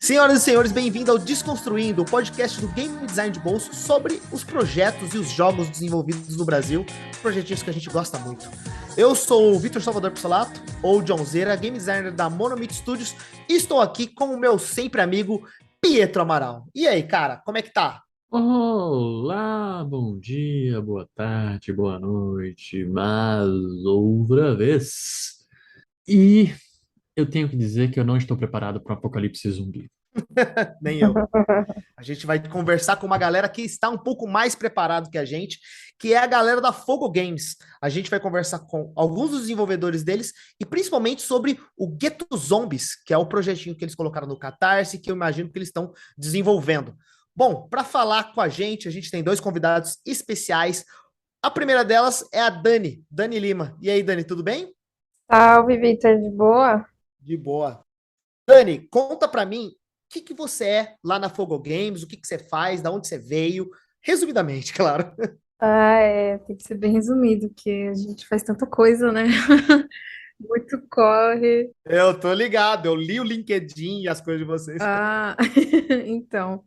Senhoras e senhores, bem-vindo ao Desconstruindo, o podcast do Game Design de Bolso sobre os projetos e os jogos desenvolvidos no Brasil, projetinhos que a gente gosta muito. Eu sou o Vitor Salvador Pissolato, ou John Zera, Game Designer da Monomit Studios, e estou aqui com o meu sempre amigo Pietro Amaral. E aí, cara, como é que tá? Olá, bom dia, boa tarde, boa noite, mais outra vez. E eu tenho que dizer que eu não estou preparado para o apocalipse zumbi. Nem eu. A gente vai conversar com uma galera que está um pouco mais preparado que a gente, que é a galera da Fogo Games. A gente vai conversar com alguns dos desenvolvedores deles e principalmente sobre o Ghetto Zombies, que é o projetinho que eles colocaram no Catarse, que eu imagino que eles estão desenvolvendo. Bom, para falar com a gente tem dois convidados especiais. A primeira delas é a Dani Lima. E aí, Dani, tudo bem? Salve, Vitor, de boa? De boa. Dani, conta para mim o que você é lá na Fogo Games, o que você faz, da onde você veio, resumidamente, claro. Tem que ser bem resumido, porque a gente faz tanta coisa, né? Muito corre. Eu tô ligado, eu li o LinkedIn e as coisas de vocês. Ah, então,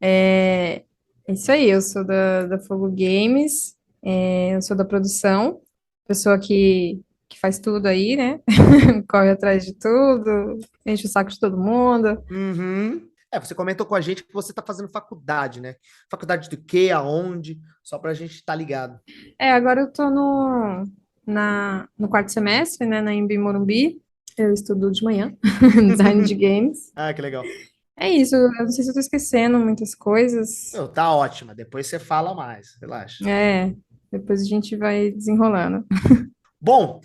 é, é isso aí, eu sou da Fogo Games, eu sou da produção, pessoa que faz tudo aí, né? Corre atrás de tudo, enche o saco de todo mundo. Uhum. É, você comentou com a gente que você tá fazendo faculdade, né? Faculdade do quê, aonde? Só pra gente estar ligado. Agora eu tô no quarto semestre, né, na Embi Morumbi, eu estudo de manhã, design de games. Ah, que legal. É isso, eu não sei se eu tô esquecendo muitas coisas. Meu, tá ótima, depois você fala mais, relaxa. É, depois a gente vai desenrolando. Bom,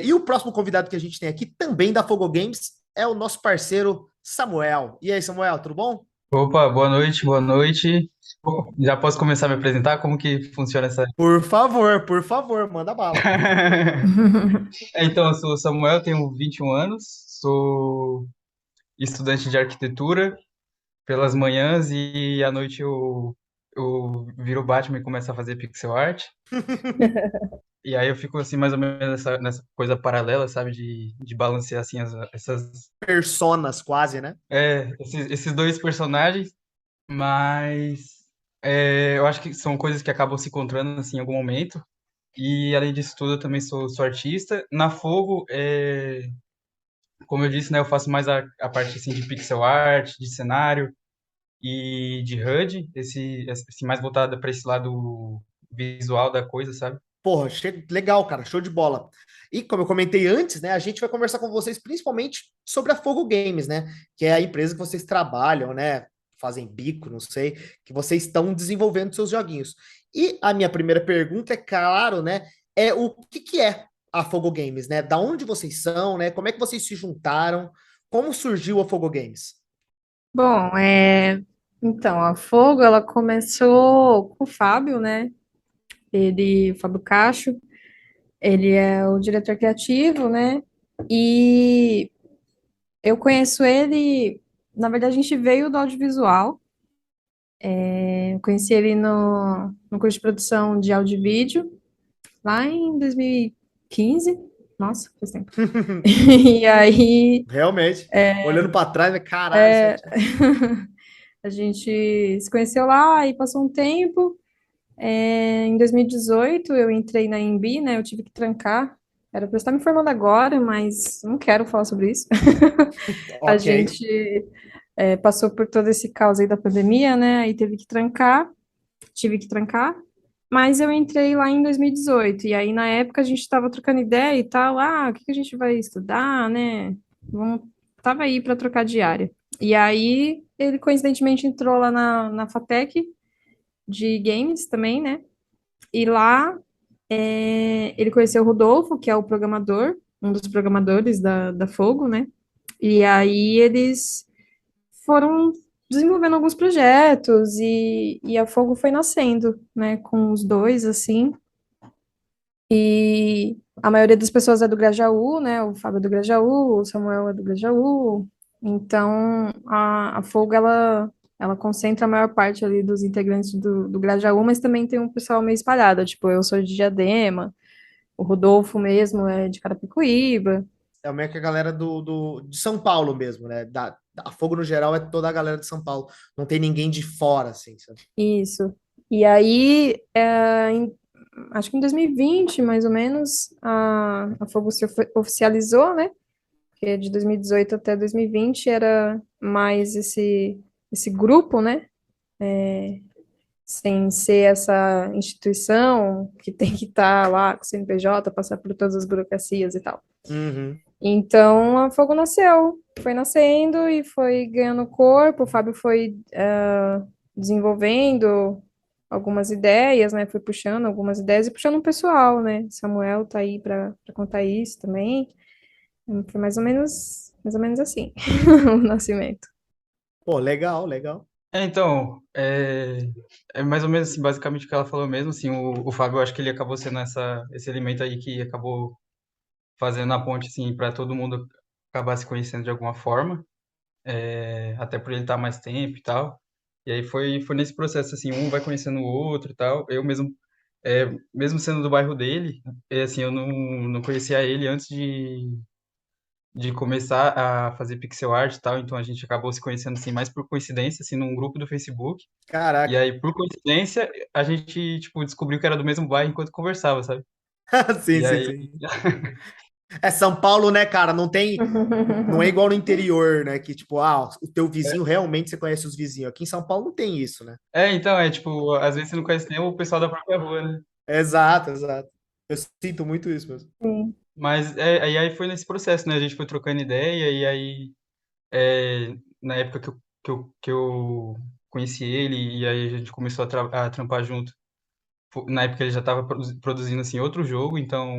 e o próximo convidado que a gente tem aqui, também da Fogo Games, é o nosso parceiro Samuel. E aí, Samuel, tudo bom? Opa, boa noite, boa noite. Já posso começar a me apresentar? Como que funciona essa? Por favor, manda bala. Então, eu sou o Samuel, tenho 21 anos, sou estudante de arquitetura pelas manhãs e à noite eu viro o Batman e começo a fazer pixel art. E aí eu fico assim, mais ou menos nessa coisa paralela, sabe? De balancear assim Personas, quase, né? esses dois personagens. Mas eu acho que são coisas que acabam se encontrando assim, em algum momento. E além disso tudo, eu também sou artista. Na Fogo, como eu disse, né, eu faço mais a parte assim, de pixel art, de cenário e de HUD, esse mais voltado para esse lado visual da coisa, sabe? Porra, legal, cara, show de bola. E como eu comentei antes, né, a gente vai conversar com vocês principalmente sobre a Fogo Games, né, que é a empresa que vocês trabalham, né, fazem bico, não sei, que vocês estão desenvolvendo seus joguinhos. E a minha primeira pergunta é, claro, né, é o que é a Fogo Games, né? Da onde vocês são, né? Como é que vocês se juntaram? Como surgiu a Fogo Games? Bom, então, a Fogo, ela começou com o Fábio, né? O Fábio Cacho, ele é o diretor criativo, né? E eu conheço ele, na verdade, a gente veio do audiovisual. Eu conheci ele no curso de produção de áudio e vídeo, lá em 2015. Nossa, faz tempo. E aí, Realmente, olhando para trás, né, caralho, 7 anos. a gente se conheceu lá e passou um tempo. Em 2018, eu entrei na Embi, né? Eu tive que trancar. Era para eu estar me formando agora, mas não quero falar sobre isso. A Ok. gente passou por todo esse caos aí da pandemia, né? Aí teve que trancar, tive que trancar. Mas eu entrei lá em 2018, e aí na época a gente estava trocando ideia e tal, o que que a gente vai estudar, né? Vamos, tava aí para trocar de área. E aí ele coincidentemente entrou lá na FATEC de games também, né? E lá ele conheceu o Rodolfo, que é o programador, um dos programadores da Fogo, né? E aí eles foram desenvolvendo alguns projetos e a Fogo foi nascendo, né? Com os dois, assim. E a maioria das pessoas é do Grajaú, né? O Fábio é do Grajaú, o Samuel é do Grajaú. Então, a Fogo, ela concentra a maior parte ali dos integrantes do Grajaú, mas também tem um pessoal meio espalhado. Tipo, eu sou de Diadema, o Rodolfo mesmo é de Carapicuíba. É meio que a galera de São Paulo mesmo, né? a Fogo no geral é toda a galera de São Paulo. Não tem ninguém de fora, assim, sabe? Isso. E aí, acho que em 2020, mais ou menos, a Fogo se oficializou, né? Porque de 2018 até 2020 era mais esse grupo, né? Sem ser essa instituição que tem que estar lá com o CNPJ, passar por todas as burocracias e tal. Uhum. Então, a Fogo nasceu, foi nascendo e foi ganhando corpo. O Fábio foi desenvolvendo algumas ideias, né? Foi puxando algumas ideias e puxando o pessoal, né? Samuel tá aí para contar isso também. Foi mais ou menos assim o nascimento. Pô, legal, legal. Então, é mais ou menos assim, basicamente o que ela falou mesmo, assim, o Fábio, eu acho que ele acabou sendo esse elemento aí que acabou fazendo a ponte, assim, para todo mundo acabar se conhecendo de alguma forma, até por ele estar mais tempo e tal. E aí foi nesse processo, assim, um vai conhecendo o outro e tal. Eu mesmo, mesmo sendo do bairro dele, assim, eu não conhecia ele antes de começar a fazer pixel art e tal, então a gente acabou se conhecendo, assim, mais por coincidência, assim, num grupo do Facebook. E Caraca. aí, por coincidência, a gente, tipo, descobriu que era do mesmo bairro enquanto conversava, sabe? Sim, E sim, aí, sim. É São Paulo, né, cara? Não tem, não é igual no interior, né? Que tipo, o teu vizinho realmente você conhece os vizinhos. Aqui em São Paulo não tem isso, né? então, tipo, às vezes você não conhece nem o pessoal da própria rua, né? Exato, exato. Eu sinto muito isso mesmo. Sim. Mas aí foi nesse processo, né? A gente foi trocando ideia e aí, na época que eu conheci ele e aí a gente começou a trampar junto. Na época ele já estava produzindo, assim, outro jogo, então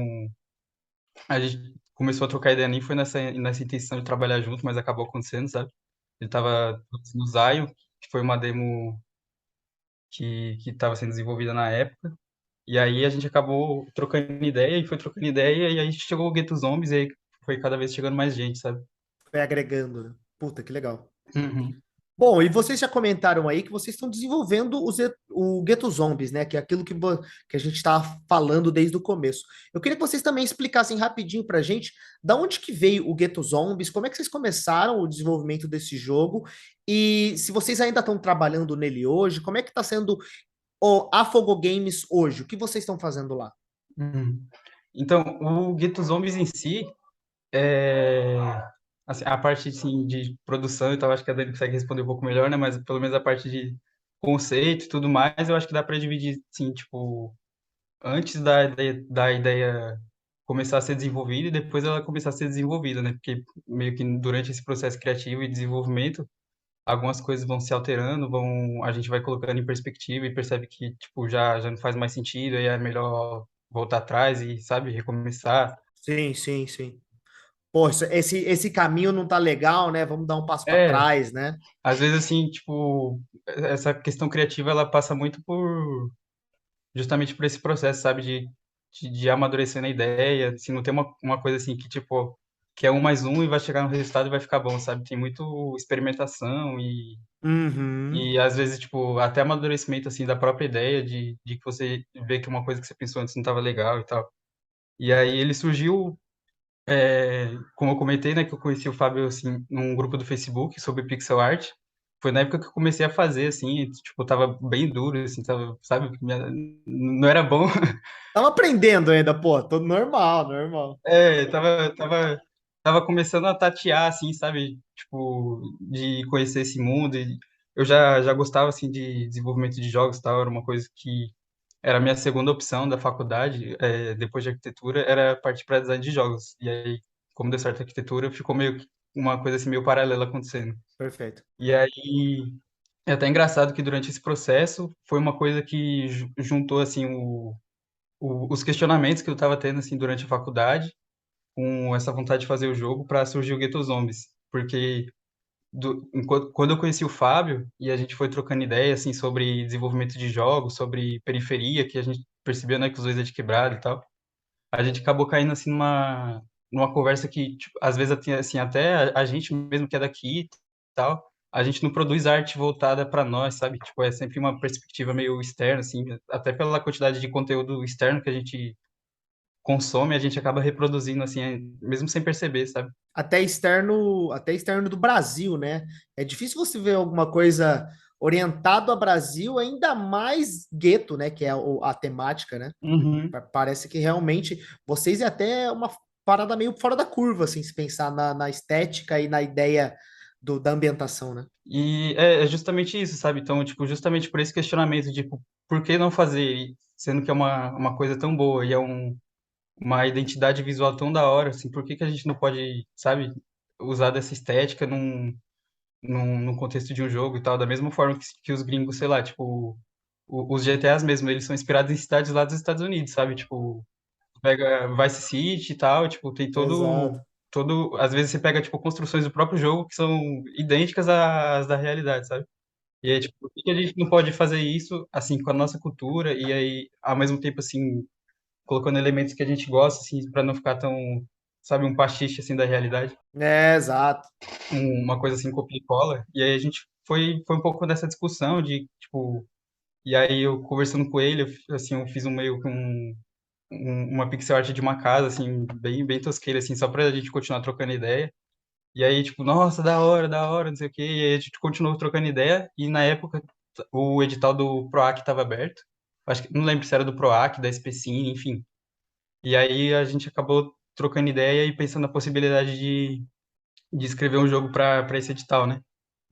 a gente começou a trocar ideia, nem foi nessa intenção de trabalhar junto, mas acabou acontecendo, sabe? Ele estava produzindo o Zion, que foi uma demo que estava sendo desenvolvida na época. E aí a gente acabou trocando ideia e foi trocando ideia, e aí chegou o Gueto Zombies, e aí foi cada vez chegando mais gente, sabe? Foi agregando, né? Puta, que legal. Uhum. Bom, e vocês já comentaram aí que vocês estão desenvolvendo o Ghetto Zombies, né? Que é aquilo que a gente estava falando desde o começo. Eu queria que vocês também explicassem rapidinho pra gente da onde que veio o Ghetto Zombies, como é que vocês começaram o desenvolvimento desse jogo e se vocês ainda estão trabalhando nele hoje, como é que está sendo o Afogo Games hoje? O que vocês estão fazendo lá? Uhum. Então, o Gueto Zombies em si, é... assim, a parte assim, de produção e tal, acho que a Dani consegue responder um pouco melhor, né? Mas pelo menos a parte de conceito e tudo mais, eu acho que dá para dividir, assim, tipo, antes da ideia começar a ser desenvolvida e depois ela começar a ser desenvolvida, né? Porque meio que durante esse processo criativo e desenvolvimento, algumas coisas vão se alterando, a gente vai colocando em perspectiva e percebe que, tipo, já não faz mais sentido, aí é melhor voltar atrás e, sabe, recomeçar. Sim, sim, sim. Pô, esse caminho não tá legal, né? Vamos dar um passo para É, trás, né? às vezes, assim, tipo, essa questão criativa, ela passa muito justamente por esse processo, sabe, de amadurecer na ideia, assim, não tem uma coisa assim que, tipo, que é um mais um e vai chegar no resultado e vai ficar bom, sabe? Tem muito experimentação Uhum. e às vezes, tipo, até amadurecimento, assim, da própria ideia de que você vê que uma coisa que você pensou antes não estava legal e tal. E aí ele surgiu, como eu comentei, né, que eu conheci o Fábio, assim, num grupo do Facebook sobre pixel art. Foi na época que eu comecei a fazer, assim, tipo, tava bem duro, assim, tava, sabe, não era bom. Tava aprendendo ainda, pô, todo normal, normal. Tava começando a tatear, assim, sabe? Tipo, de conhecer esse mundo. E eu já gostava, assim, de desenvolvimento de jogos e tal. Era uma coisa que era a minha segunda opção da faculdade, depois de arquitetura, era partir para design de jogos. E aí, como deu certo a arquitetura, ficou meio que uma coisa, assim, meio paralela acontecendo. Perfeito. E aí, é até engraçado que durante esse processo, foi uma coisa que juntou, assim, os questionamentos que eu estava tendo, assim, durante a faculdade com essa vontade de fazer o jogo para surgir o Ghetto Zombies. Porque quando eu conheci o Fábio e a gente foi trocando ideia assim sobre desenvolvimento de jogos, sobre periferia, que a gente percebeu, né, que os dois é de quebrado e tal, a gente acabou caindo assim numa conversa que tipo, às vezes assim até a gente mesmo que é daqui e tal, a gente não produz arte voltada para nós, sabe? Tipo, é sempre uma perspectiva meio externa assim, até pela quantidade de conteúdo externo que a gente consome, a gente acaba reproduzindo, assim, mesmo sem perceber, sabe? Até externo do Brasil, né? É difícil você ver alguma coisa orientado a Brasil, ainda mais gueto, né? Que é a temática, né? Uhum. Parece que realmente vocês é até uma parada meio fora da curva, assim, se pensar na estética e na ideia da ambientação, né? E é justamente isso, sabe? Então, tipo, justamente por esse questionamento, tipo, por que não fazer, sendo que é uma coisa tão boa e é uma identidade visual tão da hora, assim, por que que a gente não pode, sabe, usar dessa estética num contexto de um jogo e tal, da mesma forma que os gringos, sei lá, tipo, os GTAs mesmo, eles são inspirados em cidades lá dos Estados Unidos, sabe? Tipo, pega Vice City e tal, tipo, tem Exato. às vezes você pega, tipo, construções do próprio jogo que são idênticas às da realidade, sabe? E aí, tipo, por que que a gente não pode fazer isso, assim, com a nossa cultura e aí, ao mesmo tempo, assim, colocando elementos que a gente gosta, assim, para não ficar tão, sabe, um pastiche, assim, da realidade, É, exato. uma coisa assim, copia e cola. E aí a gente foi um pouco dessa discussão de, tipo, e aí eu conversando com ele, assim, eu fiz um meio com uma pixel art de uma casa, assim, bem tosqueira, assim, só pra gente continuar trocando ideia. E aí, tipo, nossa, da hora, não sei o quê. E aí a gente continuou trocando ideia. E na época, o edital do PROAC estava aberto. Acho que, não lembro se era do PROAC, da SPCine, enfim. E aí a gente acabou trocando ideia e pensando na possibilidade de escrever um jogo para esse edital, né?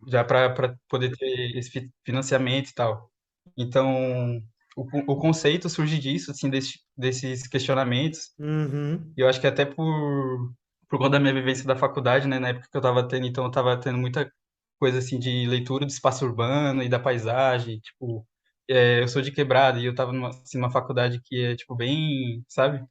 Já para poder ter esse financiamento e tal. Então, o conceito surge disso, assim, desses questionamentos. Uhum. E eu acho que até por conta da minha vivência da faculdade, né, na época que eu estava tendo, então eu estava tendo muita coisa assim de leitura do espaço urbano e da paisagem, tipo, eu sou de Quebrada e eu estava numa faculdade que é tipo bem, sabe?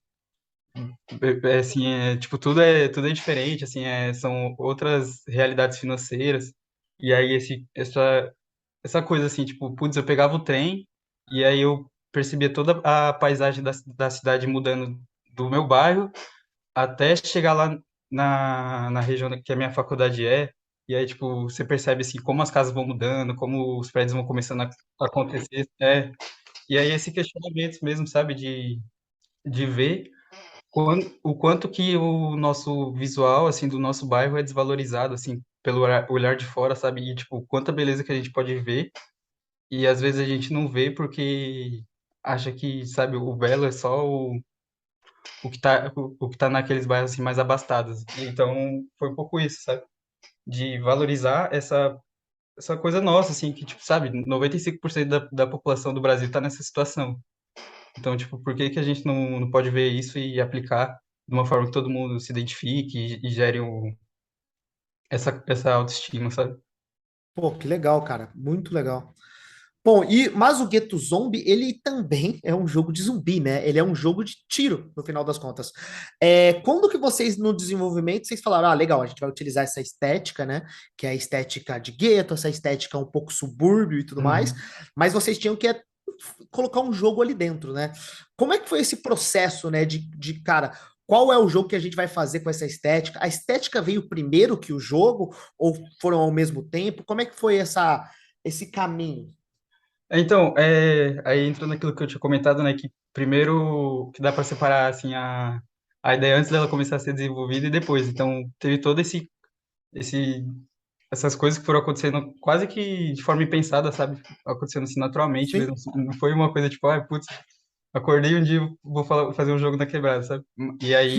Assim, tipo, tudo é diferente, assim, são outras realidades financeiras. E aí essa coisa assim, tipo, putz, eu pegava o trem e aí eu percebia toda a paisagem da cidade mudando do meu bairro até chegar lá na região que a minha faculdade é, e aí, tipo, você percebe, assim, como as casas vão mudando, como os prédios vão começando a acontecer, e aí esse questionamento mesmo, sabe, de ver o quanto que o nosso visual, assim, do nosso bairro é desvalorizado, assim, pelo olhar de fora, sabe, e, tipo, quanta beleza que a gente pode ver, e às vezes a gente não vê porque acha que, sabe, o belo é só o que tá naqueles bairros assim mais abastados. Então, foi um pouco isso, sabe? De valorizar essa coisa nossa, assim, que, tipo, sabe, 95% da população do Brasil tá nessa situação. Então, tipo, por que que a gente não pode ver isso e aplicar de uma forma que todo mundo se identifique e gere essa autoestima, sabe? Pô, que legal, cara. Muito legal. Bom, mas o Gueto Zombie, ele também é um jogo de zumbi, né? Ele é um jogo de tiro, no final das contas. Quando que vocês, no desenvolvimento, vocês falaram, ah, legal, a gente vai utilizar essa estética, né? Que é a estética de gueto, essa estética um pouco subúrbio e tudo mais, Uhum. mas vocês tinham que colocar um jogo ali dentro, né? Como é que foi esse processo, né? Cara, qual é o jogo que a gente vai fazer com essa estética? A estética veio primeiro que o jogo, ou foram ao mesmo tempo? Como é que foi esse caminho? Então, aí entra naquilo que eu tinha comentado, né, que primeiro que dá para separar, assim, a ideia antes dela começar a ser desenvolvida e depois. Então, teve todo esse essas coisas que foram acontecendo quase que de forma impensada, sabe? Acontecendo assim naturalmente mesmo. Sim. Não foi uma coisa tipo, ah, putz, acordei um dia vou fazer um jogo na quebrada, sabe? E aí,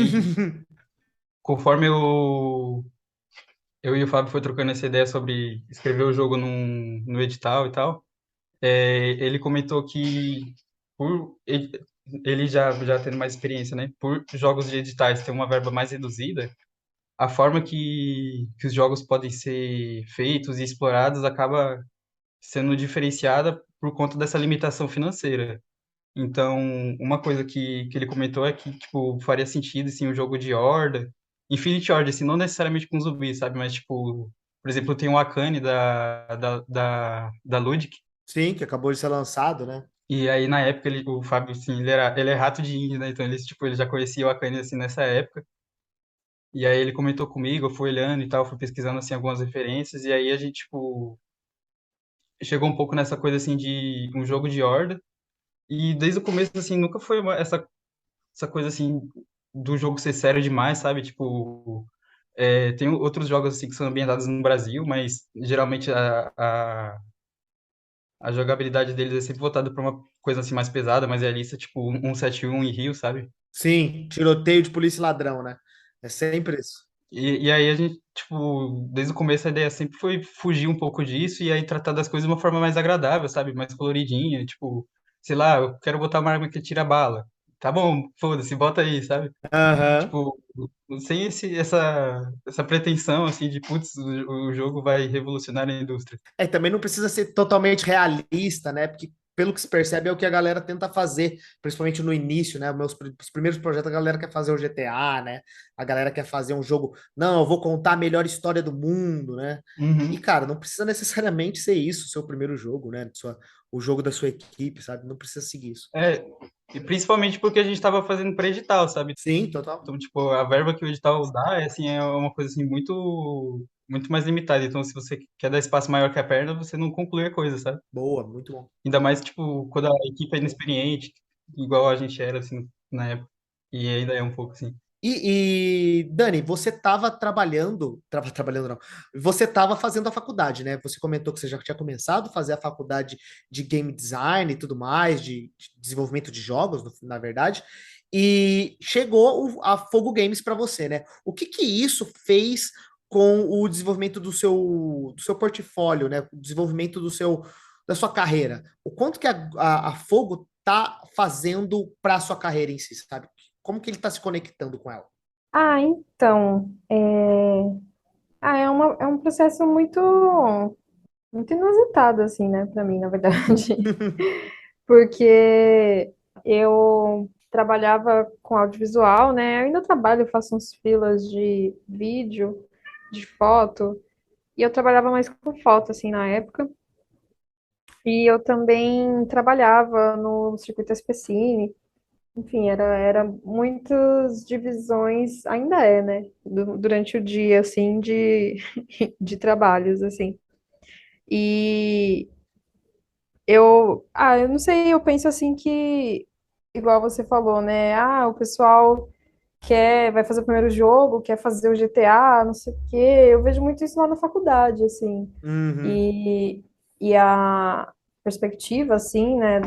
conforme eu e o Fábio foi trocando essa ideia sobre escrever o jogo no edital e tal, ele comentou que por ele já tendo mais experiência, né? Por jogos de editais ter uma verba mais reduzida, a forma que os jogos podem ser feitos e explorados acaba sendo diferenciada por conta dessa limitação financeira. Então, uma coisa que ele comentou é que, tipo, faria sentido, assim, um jogo de Horda, Infinite Horda, assim, não necessariamente com zumbi, sabe? Mas, tipo, por exemplo, tem o Akane da Ludic, Sim, que acabou de ser lançado, né? e aí, na época, o Fábio, assim, ele é rato de indie, né? Então, ele já conhecia o Akane, assim, nessa época. E aí, ele comentou comigo, eu fui olhando e tal, fui pesquisando, assim, algumas referências, e aí a gente, tipo, chegou um pouco nessa coisa, assim, de um jogo de Horda. E desde o começo, assim, nunca foi essa essa coisa assim do jogo ser sério demais, sabe? Tipo, tem outros jogos assim que são ambientados no Brasil, mas geralmente a jogabilidade deles é sempre voltada para uma coisa assim mais pesada, mais realista, tipo 171 e Rio, sabe? Sim, tiroteio de polícia e ladrão, né? É sempre isso. E aí a gente, tipo, desde o começo a ideia sempre foi fugir um pouco disso e aí tratar das coisas de uma forma mais agradável, sabe? Mais coloridinha, tipo, sei lá, eu quero botar uma arma que tira bala. Tá bom, foda-se, bota aí, sabe? Aham. Tipo, sem essa pretensão, assim, de, putz, o jogo vai revolucionar a indústria. Também não precisa ser totalmente realista, né? Porque pelo que se percebe é o que a galera tenta fazer, principalmente no início, né? Os primeiros projetos a galera quer fazer o GTA, né? A galera quer fazer um jogo, não, eu vou contar a melhor história do mundo, né? E, Uhum. cara, não precisa necessariamente ser isso, o seu primeiro jogo, né? O jogo da sua equipe, sabe? Não precisa seguir isso. É, e principalmente porque a gente estava fazendo pré-edital, sabe? Sim, total. Então, tipo, a verba que o edital dá assim, é uma coisa assim, muito mais limitada. Então, se você quer dar espaço maior que a perna, você não conclui a coisa, sabe? Boa, muito bom. Ainda mais, tipo, quando a equipe é inexperiente, igual a gente era, assim, na época. E ainda é um pouco assim. Dani, você trabalhando não, você estava fazendo a faculdade, né? Você comentou que você já tinha começado a fazer a faculdade de game design e tudo mais, de desenvolvimento de jogos, na verdade, e chegou a Fogo Games para você, né? O que que isso fez com o desenvolvimento do seu portfólio, né? O desenvolvimento da sua carreira? O quanto que a Fogo tá fazendo para a sua carreira em si, sabe? Como que ele está se conectando com ela? Então, é um processo muito inusitado, assim, né, para mim, na verdade. Porque eu trabalhava com audiovisual, né? Eu ainda trabalho, faço uns freelas de vídeo, de foto, e eu trabalhava mais com foto, assim, na época. E eu também trabalhava no circuito SPCine, enfim, era muitas divisões, ainda é, né? Durante o dia, assim, de trabalhos, assim. E eu não sei, eu penso assim que, igual você falou, né? Ah, o pessoal vai fazer o primeiro jogo, quer fazer o GTA, não sei o quê. Eu vejo muito isso lá na faculdade, assim. Uhum. E, e a perspectiva, assim, né,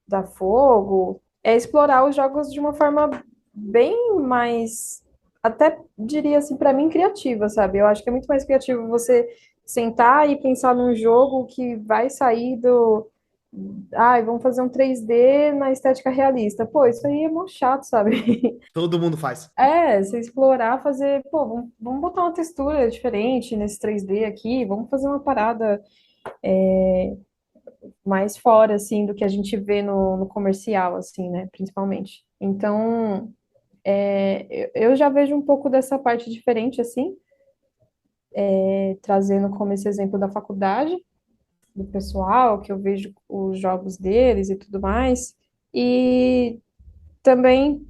da Fogo é explorar os jogos de uma forma bem mais, até diria assim, para mim, criativa, sabe? Eu acho que é muito mais criativo você sentar e pensar num jogo que vai sair do. Ai, vamos fazer um 3D na estética realista. Pô, isso aí é mó chato, sabe? Todo mundo faz. Você explorar, fazer, pô, vamos botar uma textura diferente nesse 3D aqui, vamos fazer uma parada mais fora, assim, do que a gente vê no comercial, assim, né, principalmente. Então, eu já vejo um pouco dessa parte diferente, assim, trazendo como esse exemplo da faculdade, do pessoal, que eu vejo os jogos deles e tudo mais. E também,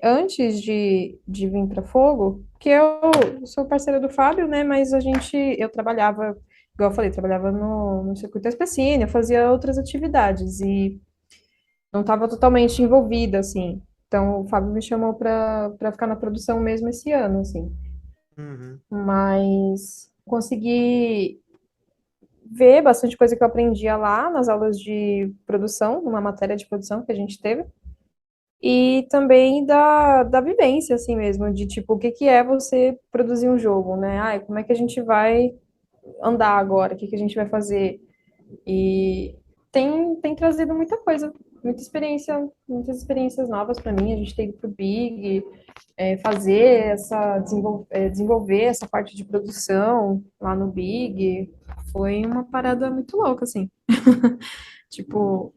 antes de vir para Fogo, que eu sou parceira do Fábio, né, mas eu trabalhava, igual eu falei, trabalhava no circuito Especine, eu fazia outras atividades, e não estava totalmente envolvida, assim. Então, o Fábio me chamou para ficar na produção mesmo esse ano, assim. Uhum. Mas consegui ver bastante coisa que eu aprendia lá nas aulas de produção, numa matéria de produção que a gente teve. E também da vivência, assim mesmo, de tipo, o que que é você produzir um jogo, né? Ai, como é que a gente vai andar agora? O que que a gente vai fazer? E tem trazido muita coisa, muita experiência, muitas experiências novas para mim. A gente tem ido pro Big, fazer desenvolver essa parte de produção lá no Big. Foi uma parada muito louca, assim. Tipo,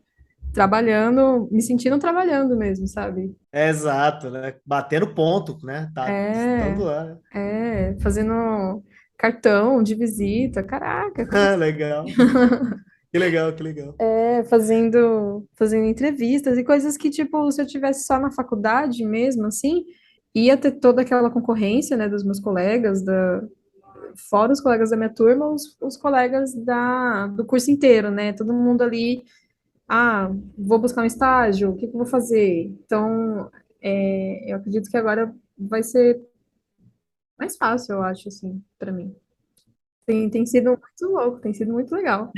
trabalhando, me sentindo trabalhando mesmo, sabe? Exato, né? Batendo ponto, né? Tá estando É, lá, né? fazendo cartão de visita, caraca, Ah, legal. Que legal, que legal. fazendo entrevistas e coisas que, tipo, se eu tivesse só na faculdade mesmo, assim, ia ter toda aquela concorrência, né, dos meus colegas, fora os colegas da minha turma, os colegas do curso inteiro, né, todo mundo ali Ah, vou buscar um estágio, o que que eu vou fazer? Então, eu acredito que agora vai ser mais fácil, eu acho, assim, para mim. Tem sido muito louco, tem sido muito legal.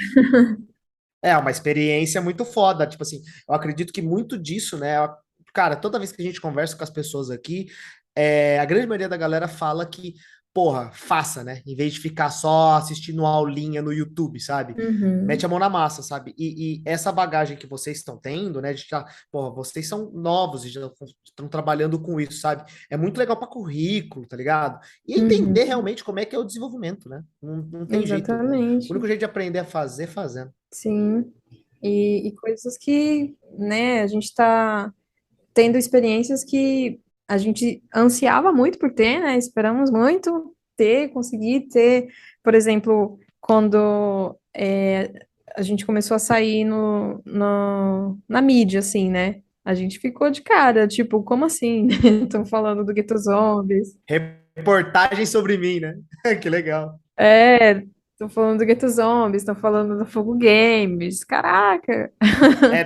É uma experiência muito foda. Tipo assim, eu acredito que muito disso, né? Cara, toda vez que a gente conversa com as pessoas aqui, a grande maioria da galera fala que, porra, faça, né? Em vez de ficar só assistindo uma aulinha no YouTube, sabe? Mete Uhum, a mão na massa, sabe? E essa bagagem que vocês estão tendo, né? De já, porra, vocês são novos e já estão trabalhando com isso, sabe? É muito legal para currículo, tá ligado? E entender uhum, realmente como é que é o desenvolvimento, né? Não tem jeito. O exatamente. único jeito de aprender a fazer, é fazendo. Sim. E coisas que, né, a gente está tendo experiências que a gente ansiava muito por ter, né? Esperamos muito ter, conseguir ter. Por exemplo, quando a gente começou a sair na mídia, assim, né? A gente ficou de cara, tipo, como assim? Estão falando do Gueto Zombies. Reportagem sobre mim, né? Que legal. É, estão falando do Gueto Zombies, estão falando do Fogo Games. Caraca,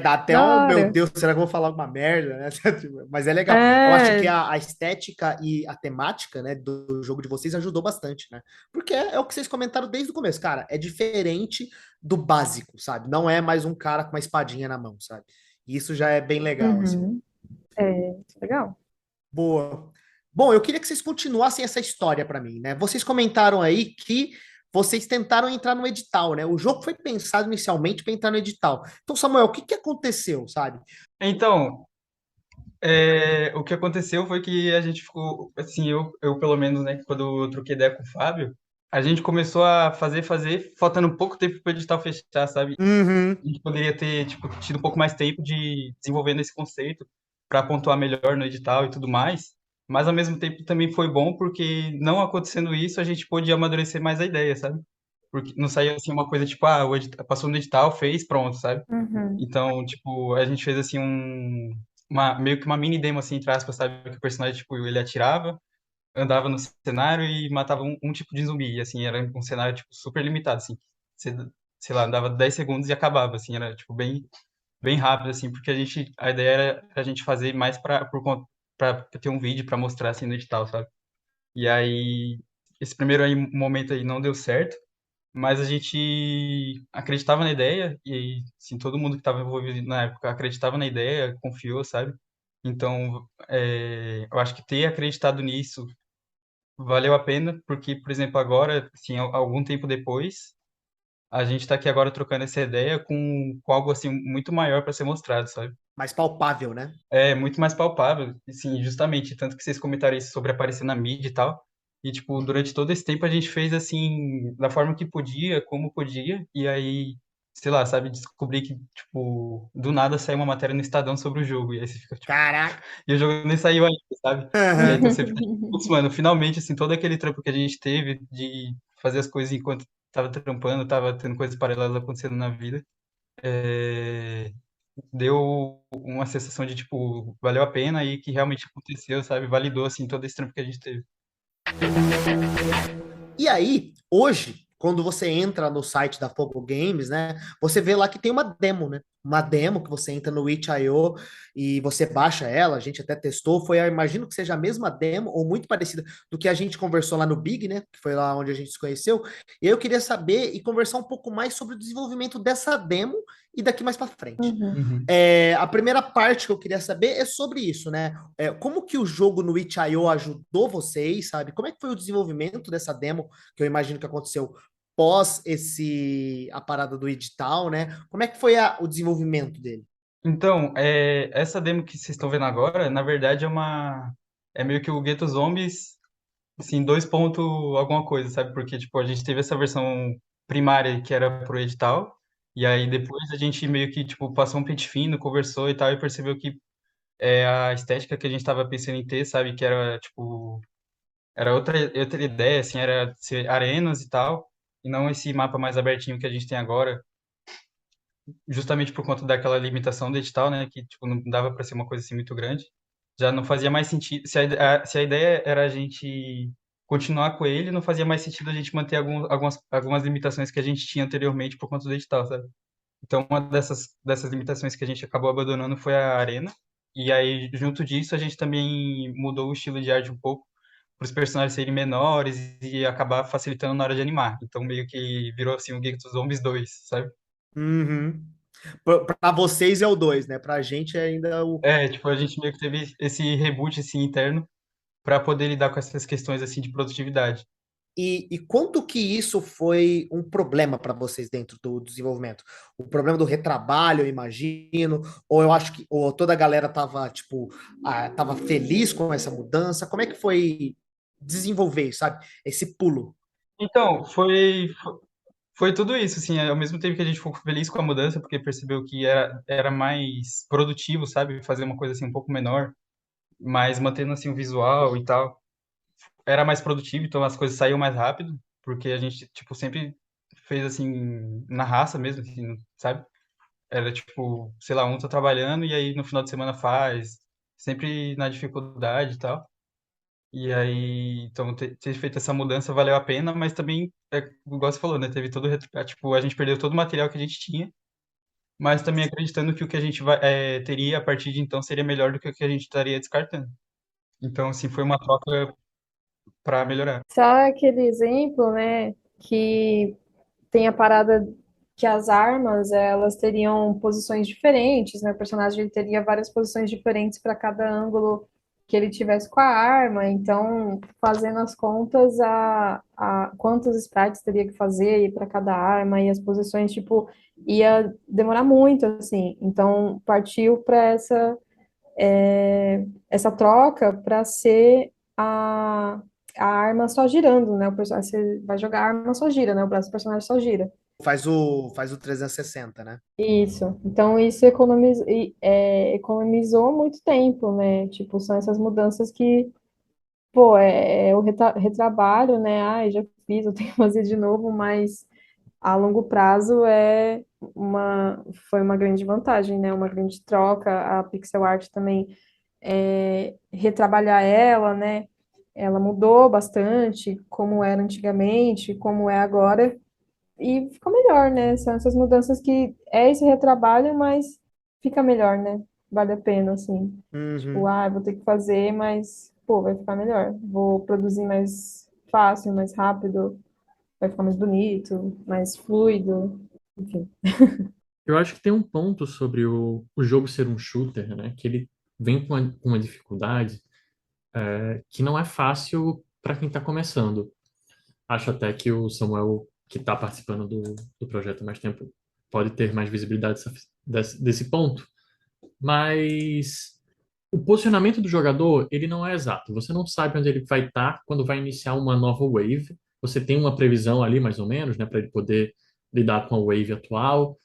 Dá até da um, meu hora. Deus, será que eu vou falar alguma merda, né? Tipo, mas é legal. Eu acho que É, a estética e a temática, né, do jogo de vocês ajudou bastante, né? Porque é o que vocês comentaram desde o começo, cara. É diferente do básico, sabe? Não é mais um cara com uma espadinha na mão, sabe? E isso já é bem legal, assim. uhum, legal. Boa. Bom, eu queria que vocês continuassem essa história para mim, né? Vocês comentaram aí que vocês tentaram entrar no edital, né? O jogo foi pensado inicialmente para entrar no edital. Então, Samuel, o que que aconteceu, sabe? Então, o que aconteceu foi que a gente ficou, assim, eu pelo menos, né, quando eu troquei ideia com o Fábio, a gente começou a fazer, faltando pouco tempo para o edital fechar, sabe? Uhum. A gente poderia ter, tipo, tido um pouco mais tempo de desenvolvendo esse conceito para pontuar melhor no edital e tudo mais, mas ao mesmo tempo também foi bom porque não acontecendo isso, a gente pôde amadurecer mais a ideia, sabe? Porque não saiu assim uma coisa tipo, passou no edital, fez, pronto, sabe? Uhum, Então, tipo, a gente fez assim meio que uma mini demo assim, entre aspas, sabe? Que o personagem, tipo, ele atirava, andava no cenário e matava um tipo de zumbi. E, assim, era um cenário, tipo, super limitado, assim. Você, sei lá, andava 10 segundos e acabava, assim, era, tipo, bem rápido, assim, porque a ideia era a gente fazer mais pra ter um vídeo pra mostrar, assim, no edital, sabe? E aí, esse primeiro aí, momento aí não deu certo, mas a gente acreditava na ideia e, assim, todo mundo que estava envolvido na época acreditava na ideia, confiou, sabe? Então, eu acho que ter acreditado nisso valeu a pena, porque, por exemplo, agora, assim, algum tempo depois, a gente está aqui agora trocando essa ideia com algo, assim, muito maior para ser mostrado, sabe? Mais palpável, né? É muito mais palpável, assim, justamente, tanto que vocês comentaram isso sobre aparecer na mídia e tal, e, tipo, durante todo esse tempo a gente fez, assim, da forma que podia, como podia, e aí, sei lá, sabe, descobri que, tipo, do nada saiu uma matéria no Estadão sobre o jogo, e aí você fica, tipo, Caraca. e o jogo nem saiu ainda, sabe? E aí, então você fica, tipo, putz, mano, finalmente, assim, todo aquele trampo que a gente teve de fazer as coisas enquanto tava trampando, tava tendo coisas paralelas acontecendo na vida, é, deu uma sensação de, tipo, valeu a pena e que realmente aconteceu, sabe? Validou, assim, todo esse trampo que a gente teve. E aí, hoje, quando você entra no site da Fogo Games, né, você vê lá que tem uma demo, né? Uma demo que você entra no itch.io e você baixa ela, a gente até testou, eu imagino que seja a mesma demo ou muito parecida do que a gente conversou lá no Big, né, que foi lá onde a gente se conheceu. E aí eu queria saber e conversar um pouco mais sobre o desenvolvimento dessa demo e daqui mais para frente. uhum. Uhum. A primeira parte que eu queria saber é sobre isso, né? Como que o jogo no itch.io ajudou vocês, sabe? Como é que foi o desenvolvimento dessa demo, que eu imagino que aconteceu pós a parada do edital, né? Como é que foi o desenvolvimento dele? Então, essa demo que vocês estão vendo agora, na verdade, é meio que o Ghetto Zombies, assim, dois ponto alguma coisa, sabe? Porque, tipo, a gente teve essa versão primária que era pro edital, e aí depois a gente meio que, tipo, passou um pente fino, conversou e tal, e percebeu que a estética que a gente tava pensando em ter, sabe? Que era, tipo, era outra ideia, assim, era ser arenas e tal, e não esse mapa mais abertinho que a gente tem agora, justamente por conta daquela limitação do edital, né? Que, tipo, não dava para ser uma coisa assim muito grande. Já não fazia mais sentido. Se a ideia era a gente continuar com ele, não fazia mais sentido a gente manter algumas limitações que a gente tinha anteriormente por conta do edital, sabe? Então, uma dessas limitações que a gente acabou abandonando foi a arena. E aí, junto disso, a gente também mudou o estilo de arte um pouco para os personagens serem menores e acabar facilitando na hora de animar. Então, meio que virou assim o Geek dos Zombies 2, sabe? Uhum. Pra vocês é o 2, né? Pra gente é ainda o. É, tipo, a gente meio que teve esse reboot assim interno para poder lidar com essas questões assim de produtividade. E quanto que isso foi um problema para vocês dentro do desenvolvimento? O problema do retrabalho, eu imagino, ou eu acho que ou toda a galera tava, tipo, tava feliz com essa mudança? Como é que foi desenvolver, isso, sabe? Esse pulo. Então, foi tudo isso, assim, ao mesmo tempo que a gente ficou feliz com a mudança, porque percebeu que era mais produtivo, sabe? Fazer uma coisa assim um pouco menor, mas mantendo assim o visual e tal. Era mais produtivo, então as coisas saíam mais rápido, porque a gente, tipo, sempre fez assim, na raça mesmo, assim, sabe? Era tipo, sei lá, um tá trabalhando e aí no final de semana faz, sempre na dificuldade e tal. E aí, então, ter feito essa mudança valeu a pena, mas também, igual você falou, né? Teve todo, tipo, a gente perdeu todo o material que a gente tinha, mas também acreditando que o que a gente teria a partir de então seria melhor do que o que a gente estaria descartando. Então, assim, foi uma troca para melhorar. Só aquele exemplo, né, que tem a parada que as armas, elas teriam posições diferentes, né? O personagem ele teria várias posições diferentes para cada ângulo que ele tivesse com a arma. Então, fazendo as contas, quantos sprites teria que fazer para cada arma e as posições, tipo, ia demorar muito, assim. Então, partiu para essa troca para ser a arma só girando, né? Você vai jogar a arma só gira, né? O braço do personagem só gira. Faz o 360, né? Isso. Então, isso economizou muito tempo, né? Tipo, são essas mudanças que, pô, é o retrabalho, né? Ah, já fiz, eu tenho que fazer de novo, mas a longo prazo foi uma grande vantagem, né? Uma grande troca. A pixel art também, retrabalhar ela, né? Ela mudou bastante, como era antigamente, como é agora. E ficou melhor, né? São essas mudanças que é esse retrabalho, mas fica melhor, né? Vale a pena, assim. Tipo, Uhum. vou ter que fazer, mas, pô, vai ficar melhor. Vou produzir mais fácil, mais rápido, vai ficar mais bonito, mais fluido, enfim. Eu acho que tem um ponto sobre o jogo ser um shooter, né? Que ele vem com uma dificuldade que não é fácil para quem está começando. Acho até que o Samuel, que está participando do projeto há mais tempo, pode ter mais visibilidade desse ponto. Mas o posicionamento do jogador, ele não é exato. Você não sabe onde ele vai estar quando vai iniciar uma nova wave. Você tem uma previsão ali, mais ou menos, né, para ele poder lidar com a wave atual.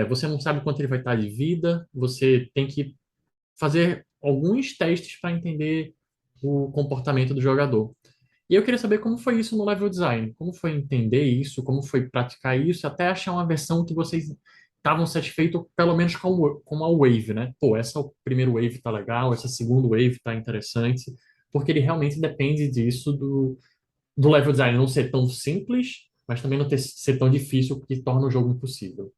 Você não sabe quanto ele vai estar de vida. Você tem que fazer alguns testes para entender o comportamento do jogador. E eu queria saber como foi isso no level design, como foi entender isso, como foi praticar isso, até achar uma versão que vocês estavam satisfeitos, pelo menos com a wave, né? Pô, essa primeira wave tá legal, essa segunda wave tá interessante, porque ele realmente depende disso do level design não ser tão simples, mas também não ser tão difícil que torna o jogo impossível.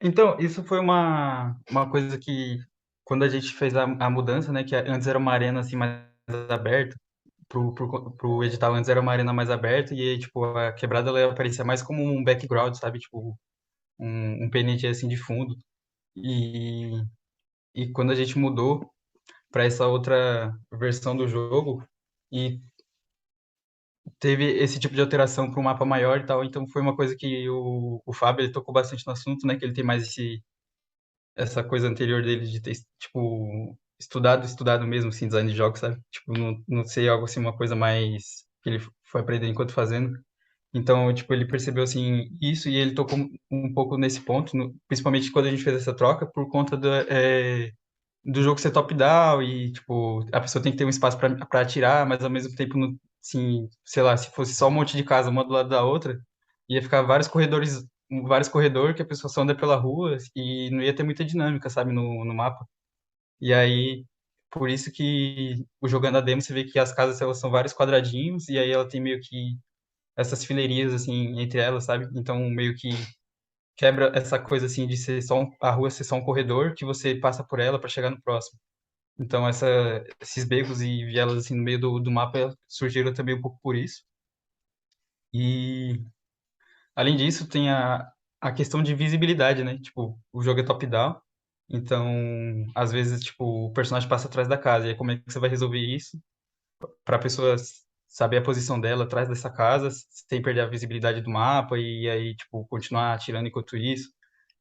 Então, isso foi uma coisa que, quando a gente fez a mudança, né, que antes era uma arena assim mais aberta, pro edital antes era uma arena mais aberta, e aí, tipo, a quebrada ela aparecia mais como um background, sabe? Tipo, um PNG assim de fundo. E, e quando a gente mudou para essa outra versão do jogo, e teve esse tipo de alteração para um mapa maior e tal, então foi uma coisa que o Fábio ele tocou bastante no assunto, né? Que ele tem mais essa coisa anterior dele de ter, tipo, estudado mesmo, assim, design de jogos, sabe? Tipo, não sei, algo assim, uma coisa mais que ele foi aprendendo enquanto fazendo. Então, tipo, ele percebeu, assim, isso e ele tocou um pouco nesse ponto, principalmente quando a gente fez essa troca, por conta do jogo ser top-down e, tipo, a pessoa tem que ter um espaço para atirar, mas ao mesmo tempo, assim, sei lá, se fosse só um monte de casa, uma do lado da outra, ia ficar vários corredores que a pessoa só anda pela rua e não ia ter muita dinâmica, sabe, no mapa. E aí, por isso que o jogando a demo, você vê que as casas, elas são vários quadradinhos e aí ela tem meio que essas fileirinhas, assim, entre elas, sabe? Então, meio que quebra essa coisa assim de ser só a rua ser só um corredor que você passa por ela para chegar no próximo. Então esses becos e vielas assim no meio do mapa surgiram também um pouco por isso. E além disso, tem a questão de visibilidade, né? Tipo, o jogo é top-down, então às vezes tipo o personagem passa atrás da casa, e aí como é que você vai resolver isso para a pessoa saber a posição dela atrás dessa casa, sem perder a visibilidade do mapa e aí tipo continuar atirando enquanto isso.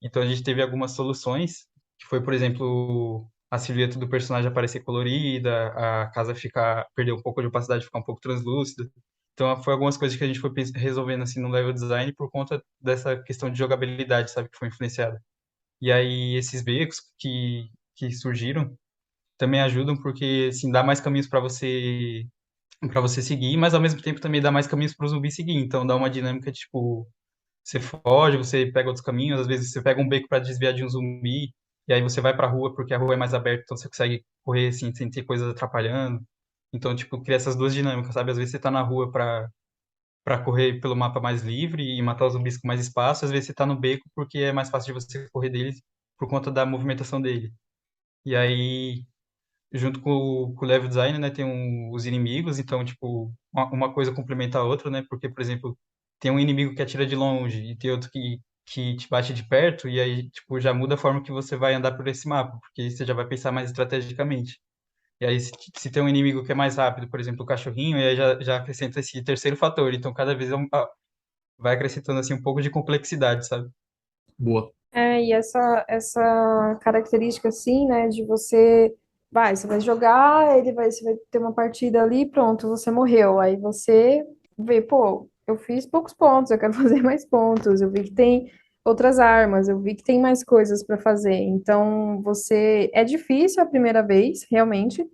Então a gente teve algumas soluções, que foi, por exemplo, a silhueta do personagem aparecer colorida, a casa ficar perder um pouco de opacidade, ficar um pouco translúcida. Então foi algumas coisas que a gente foi resolvendo assim no level design por conta dessa questão de jogabilidade, sabe, que foi influenciada. E aí esses becos que surgiram também ajudam porque assim dá mais caminhos para você seguir, mas ao mesmo tempo também dá mais caminhos para o zumbi seguir. Então dá uma dinâmica de, tipo, você foge, você pega outros caminhos, às vezes você pega um beco para desviar de um zumbi, e aí você vai para a rua porque a rua é mais aberta, então você consegue correr assim sem ter coisas atrapalhando. Então, tipo, cria essas duas dinâmicas, sabe? Às vezes você tá na rua para correr pelo mapa mais livre e matar os zumbis com mais espaço, às vezes você tá no beco porque é mais fácil de você correr deles por conta da movimentação dele. E aí junto com o level design, né, tem os inimigos, então, tipo, uma coisa complementa a outra, né, porque, por exemplo, tem um inimigo que atira de longe e tem outro que te bate de perto, e aí, tipo, já muda a forma que você vai andar por esse mapa, porque você já vai pensar mais estrategicamente. E aí, se tem um inimigo que é mais rápido, por exemplo, o cachorrinho, e aí já acrescenta esse terceiro fator, então cada vez vai acrescentando, assim, um pouco de complexidade, sabe? Boa. E essa característica, assim, né, de você vai jogar, você vai ter uma partida ali, pronto, você morreu. Aí você vê, pô, eu fiz poucos pontos, eu quero fazer mais pontos, eu vi que tem outras armas, eu vi que tem mais coisas para fazer. Então, é difícil a primeira vez, realmente,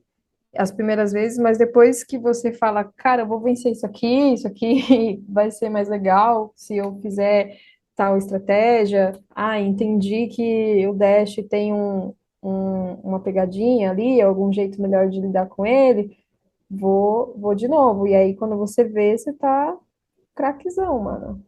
as primeiras vezes, mas depois que você fala, cara, eu vou vencer isso aqui vai ser mais legal se eu fizer tal estratégia. Ah, entendi que o Dash tem uma pegadinha ali, algum jeito melhor de lidar com ele. Vou de novo. E aí, quando você vê, você tá craquezão, mano.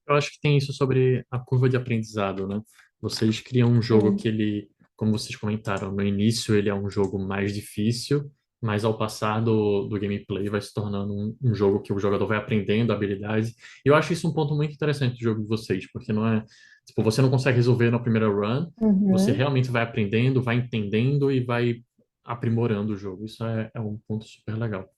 Eu acho que tem isso sobre a curva de aprendizado, né? Vocês criam um jogo que Sim. ele, como vocês comentaram, no início ele é um jogo mais difícil, mas ao passar do gameplay vai se tornando um jogo que o jogador vai aprendendo habilidades. E eu acho isso um ponto muito interessante do jogo de vocês, porque não é, tipo, você não consegue resolver na primeira run, você Uhum. realmente vai aprendendo, vai entendendo e vai aprimorando o jogo. Isso é um ponto super legal.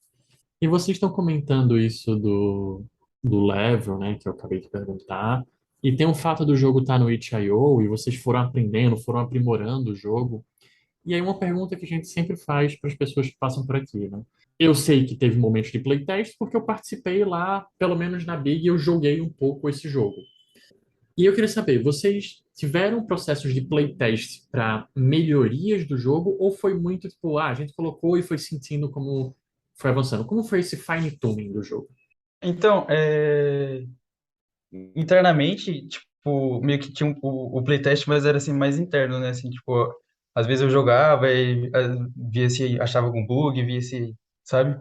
E vocês estão comentando isso do level, né, que eu acabei de perguntar. E tem o fato do jogo estar no itch.io e vocês foram aprendendo, foram aprimorando o jogo. E aí uma pergunta que a gente sempre faz para as pessoas que passam por aqui, né? Eu sei que teve momentos de playtest porque eu participei lá, pelo menos na Big, eu joguei um pouco esse jogo. E eu queria saber, vocês tiveram processos de playtest para melhorias do jogo ou foi muito tipo, a gente colocou e foi sentindo como foi avançando? Como foi esse fine tuning do jogo? Então, internamente, tipo, meio que tinha o playtest, mas era assim mais interno, né? Assim, tipo, às vezes eu jogava e via se achava algum bug, via se, sabe?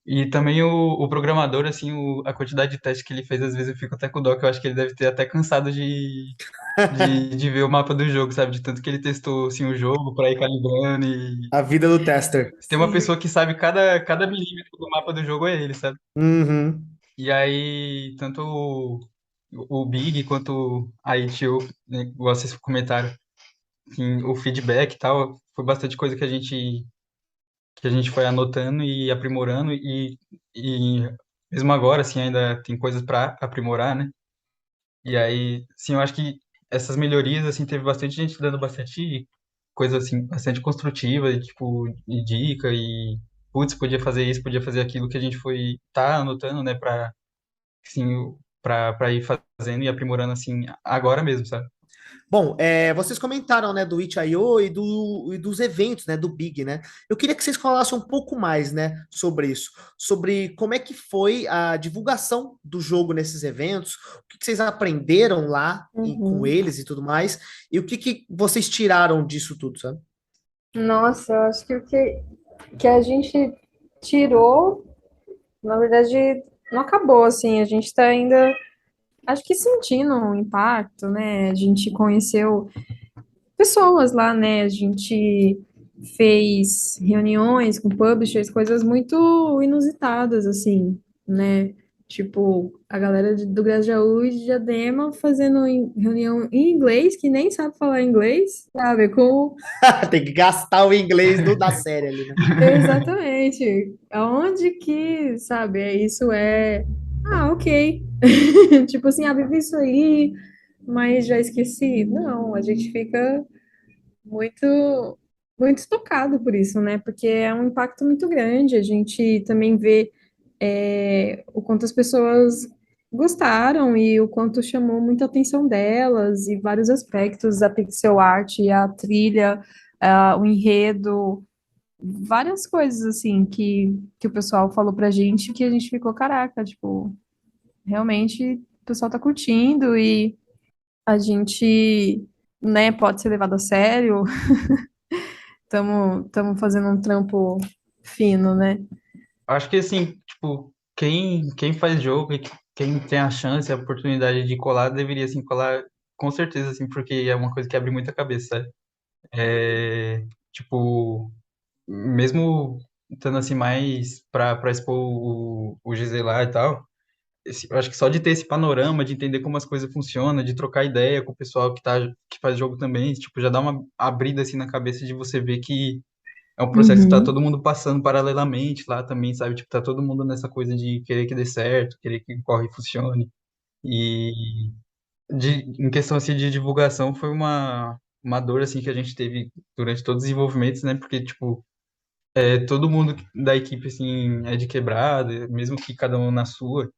E também o programador, assim, a quantidade de testes que ele fez, às vezes eu fico até com dó, que eu acho que ele deve ter até cansado de ver o mapa do jogo, sabe? De tanto que ele testou, assim, o jogo para ir calibrando A vida do tester. se tem uma pessoa que sabe cada milímetro do mapa do jogo é ele, sabe? Uhum. E aí, tanto o Big quanto a ITO, né, igual vocês comentaram, assim, o feedback e tal, foi bastante coisa que a gente foi anotando e aprimorando e mesmo agora, assim, ainda tem coisas para aprimorar, né? E aí, sim, eu acho que essas melhorias, assim, teve bastante gente dando bastante coisa, assim, bastante construtiva, e, tipo, e dica e, putz, podia fazer isso, podia fazer aquilo que a gente tá anotando, né, assim, para ir fazendo e aprimorando, assim, agora mesmo, sabe? Bom, vocês comentaram, né, do itch.io e dos eventos, né, do Big, né? Eu queria que vocês falassem um pouco mais, né, sobre isso, sobre como é que foi a divulgação do jogo nesses eventos, o que vocês aprenderam lá com Uhum. eles e tudo mais, e o que vocês tiraram disso tudo, sabe? Nossa, eu acho que que a gente tirou, na verdade, não acabou, assim, a gente está ainda acho que sentindo um impacto, né? A gente conheceu pessoas lá, né? A gente fez reuniões com publishers, coisas muito inusitadas, assim, né? Tipo, a galera do Grajaú e de Diadema fazendo reunião em inglês, que nem sabe falar inglês, sabe? Com Tem que gastar o inglês da série ali, né? exatamente. Aonde que, sabe, isso é. Ah, ok. Tipo assim, ah, vivi isso aí, mas já esqueci. Não, a gente fica muito, muito tocado por isso, né? Porque é um impacto muito grande. A gente também vê o quanto as pessoas gostaram e o quanto chamou muita atenção delas e vários aspectos, a pixel art, a trilha, o enredo, várias coisas assim que o pessoal falou pra gente que a gente ficou, caraca, tipo, realmente o pessoal tá curtindo e a gente, né, pode ser levado a sério. Estamos fazendo um trampo fino, né? Acho que assim, tipo, quem faz jogo e quem tem a chance, a oportunidade de colar, deveria assim colar com certeza, assim, porque é uma coisa que abre muita cabeça, sabe? É, tipo, mesmo estando assim mais pra expor o GZ lá e tal, eu acho que só de ter esse panorama, de entender como as coisas funcionam, de trocar ideia com o pessoal que faz jogo também, tipo, já dá uma abrida assim na cabeça de você ver que é um processo que tá Uhum, todo mundo passando paralelamente lá também, sabe? Tipo, tá todo mundo nessa coisa de querer que dê certo, querer que o corre funcione. E em questão assim de divulgação foi uma dor assim que a gente teve durante todos os desenvolvimentos, né? Porque tipo, todo mundo da equipe assim é de quebrada, mesmo que cada um na sua.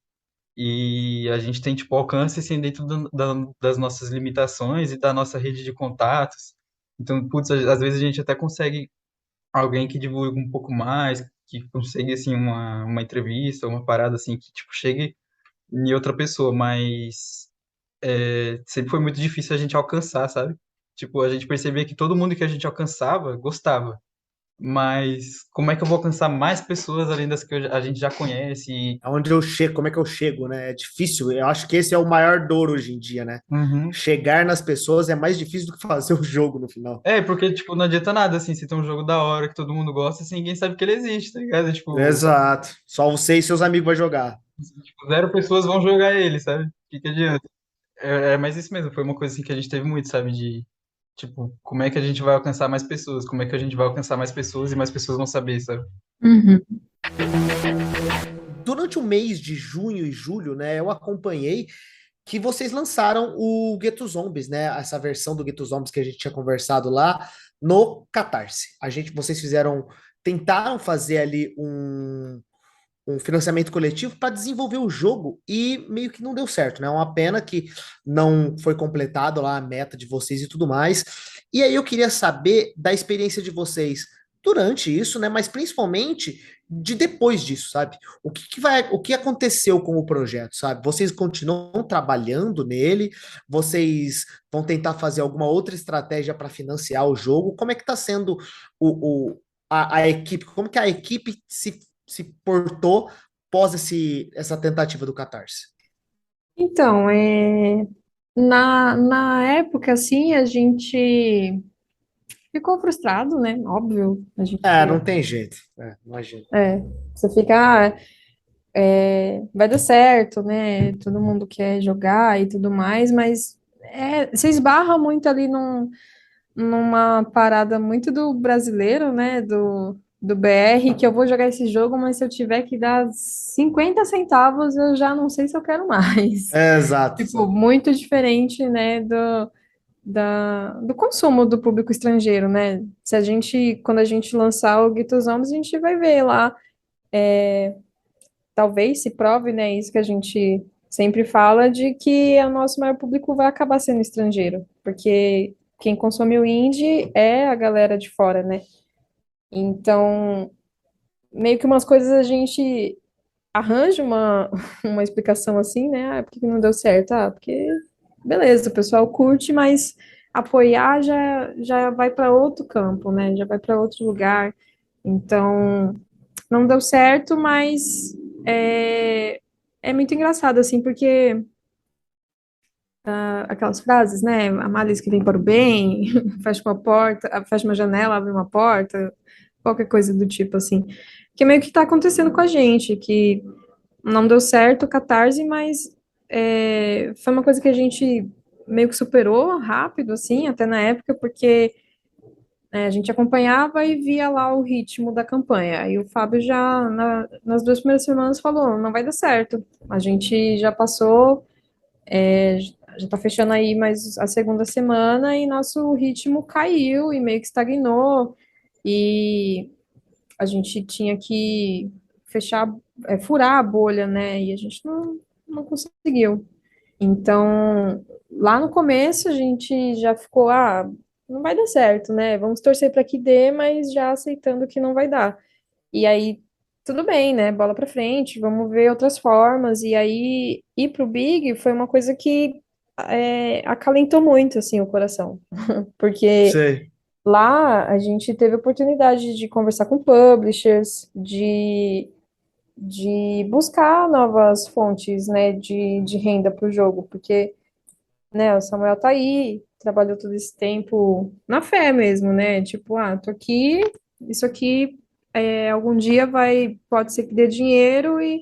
E a gente tem tipo alcance assim dentro das nossas limitações e da nossa rede de contatos. Então, putz, às vezes a gente até consegue alguém que divulgue um pouco mais, que consiga assim uma entrevista, uma parada assim que tipo chegue em outra pessoa, mas sempre foi muito difícil a gente alcançar, sabe? Tipo, a gente percebia que todo mundo que a gente alcançava gostava, mas como é que eu vou alcançar mais pessoas além das que a gente já conhece? Aonde eu chego, como é que eu chego, né? É difícil. Eu acho que esse é o maior dor hoje em dia, né? Uhum. Chegar nas pessoas é mais difícil do que fazer o jogo no final. Porque, tipo, não adianta nada, assim, se tem um jogo da hora que todo mundo gosta, assim, ninguém sabe que ele existe, tá ligado? Tipo, Exato. Só você e seus amigos vão jogar. zero pessoas vão jogar ele, sabe? O que que adianta? Mas isso mesmo, foi uma coisa assim que a gente teve muito, sabe? De, tipo, como é que a gente vai alcançar mais pessoas? Como é que a gente vai alcançar mais pessoas e mais pessoas vão saber, sabe? uhum. Durante o mês de junho e julho, né, eu acompanhei que vocês lançaram o Ghetto Zombies, né? Essa versão do Ghetto Zombies que a gente tinha conversado lá no Catarse. Vocês tentaram fazer ali um financiamento coletivo para desenvolver o jogo e meio que não deu certo, né? É uma pena que não foi completado lá a meta de vocês e tudo mais. E aí eu queria saber da experiência de vocês durante isso, né? Mas principalmente de depois disso, sabe? O que aconteceu com o projeto, sabe? Vocês continuam trabalhando nele? Vocês vão tentar fazer alguma outra estratégia para financiar o jogo? Como é que está sendo a equipe? Como que a equipe se portou pós essa tentativa do Catarse? Então, na época, assim, a gente ficou frustrado, né? Óbvio, a gente, É, não tem jeito. É, imagina. você fica, vai dar certo, né? Todo mundo quer jogar e tudo mais, mas você esbarra muito ali numa parada muito do brasileiro, né? Do BR, que eu vou jogar esse jogo, mas se eu tiver que dar 50 centavos, eu já não sei se eu quero mais. É, exato, Tipo, exato. muito diferente, né, do consumo do público estrangeiro, né? Se a gente, quando a gente lançar o Guitos Zombies, a gente vai ver lá, talvez se prove, né, isso que a gente sempre fala, de que o nosso maior público vai acabar sendo estrangeiro, porque quem consome o indie é a galera de fora, né? Então, meio que umas coisas a gente arranja uma explicação assim, né? Ah, por que que não deu certo? Ah, porque beleza, o pessoal curte, mas apoiar já vai para outro campo, né? Já vai para outro lugar. Então, não deu certo, mas é, é muito engraçado, assim, porque aquelas frases, né? Há males que vem para o bem, fecha uma porta, fecha uma janela, abre uma porta, qualquer coisa do tipo assim. Que meio que tá acontecendo com a gente, que não deu certo o Catarse, mas foi uma coisa que a gente meio que superou rápido, assim, até na época, porque a gente acompanhava e via lá o ritmo da campanha. Aí o Fábio já, nas 2 primeiras semanas, falou, não vai dar certo. A gente já passou, já tá fechando aí mais a segunda semana e nosso ritmo caiu e meio que estagnou. E a gente tinha que fechar, furar a bolha, né? E a gente não conseguiu. Então, lá no começo a gente já ficou, não vai dar certo, né? Vamos torcer para que dê, mas já aceitando que não vai dar. E aí, tudo bem, né? Bola para frente, vamos ver outras formas. E aí, ir pro Big foi uma coisa que acalentou muito, assim, o coração. Porque Sei. lá a gente teve a oportunidade de conversar com publishers, de buscar novas fontes, né, de renda para o jogo, porque, né, o Samuel tá aí, trabalhou todo esse tempo na fé mesmo, né, tipo, tô aqui, isso aqui algum dia pode ser que dê dinheiro e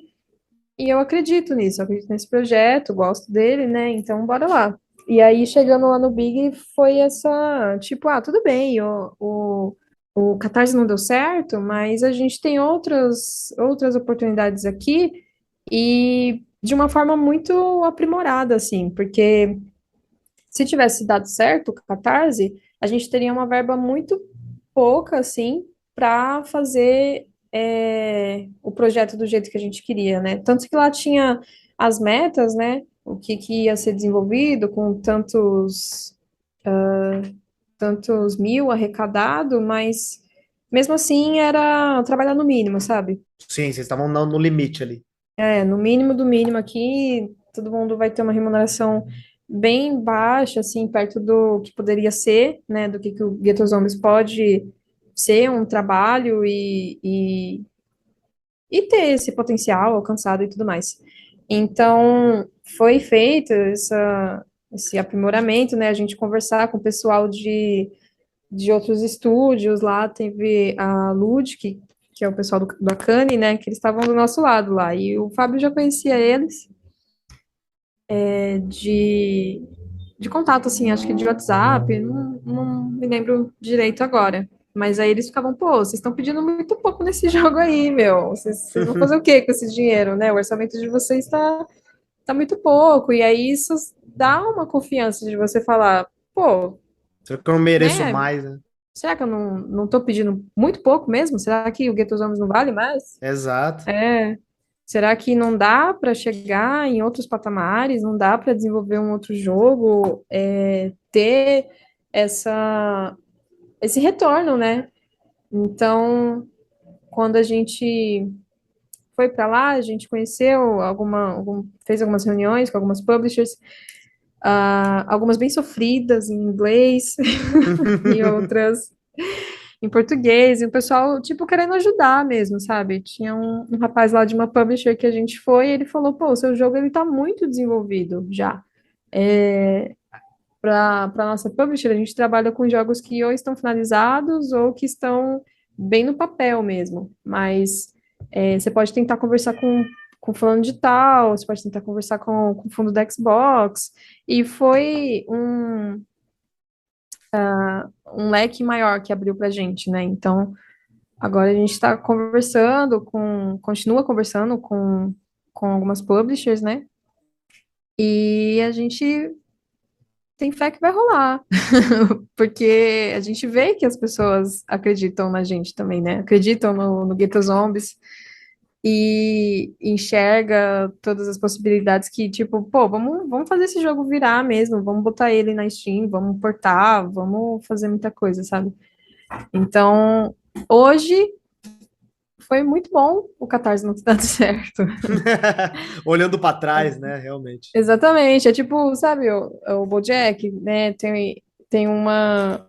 eu acredito nisso, eu acredito nesse projeto, gosto dele, né, então bora lá. E aí, chegando lá no Big, foi essa, tipo, tudo bem, o Catarse não deu certo, mas a gente tem outras oportunidades aqui e de uma forma muito aprimorada, assim, porque se tivesse dado certo o Catarse, a gente teria uma verba muito pouca, assim, para fazer o projeto do jeito que a gente queria, né? Tanto que lá tinha as metas, né? O que ia ser desenvolvido com tantos mil arrecadado, mas mesmo assim era trabalhar no mínimo, sabe? Sim, vocês estavam no limite ali. No mínimo do mínimo aqui, todo mundo vai ter uma remuneração bem baixa, assim, perto do que poderia ser, né, do que o Ghetto Zombies pode ser um trabalho e ter esse potencial alcançado e tudo mais. Então, foi feito esse aprimoramento, né, a gente conversar com o pessoal de outros estúdios lá, teve a Lud, que é o pessoal do Akane, né, que eles estavam do nosso lado lá, e o Fábio já conhecia eles, de, de contato, assim, acho que de WhatsApp, não me lembro direito agora, mas aí eles ficavam, pô, vocês estão pedindo muito pouco nesse jogo aí, meu, vocês vão fazer o quê com esse dinheiro, né, o orçamento de vocês tá muito pouco, e aí isso dá uma confiança de você falar, pô, Será que eu não mereço né, mais, né? será que eu não tô pedindo muito pouco mesmo? Será que o Guetos Homens não vale mais? Exato. É. Será que não dá para chegar em outros patamares? Não dá para desenvolver um outro jogo? Ter esse retorno, né? Então, quando a gente foi para lá, a gente conheceu fez algumas reuniões com algumas publishers, algumas bem sofridas em inglês e outras em português, e o pessoal, tipo, querendo ajudar mesmo, sabe? Tinha um rapaz lá de uma publisher que a gente foi, e ele falou, pô, o seu jogo, ele tá muito desenvolvido já. Para nossa publisher, a gente trabalha com jogos que ou estão finalizados ou que estão bem no papel mesmo, mas você pode tentar conversar com fulano de tal, você pode tentar conversar com o fundo da Xbox, e foi um leque maior que abriu pra gente, né? Então, agora a gente está continua conversando com algumas publishers, né? E a gente tem fé que vai rolar, porque a gente vê que as pessoas acreditam na gente também, né? Acreditam no Gueto Zombies e enxerga todas as possibilidades que, tipo, pô, vamos fazer esse jogo virar mesmo, vamos botar ele na Steam, vamos portar, vamos fazer muita coisa, sabe? Então, hoje foi muito bom o Catarse não ter dado certo. Olhando para trás, né? Realmente. Exatamente, é tipo, sabe, o BoJack, né, tem uma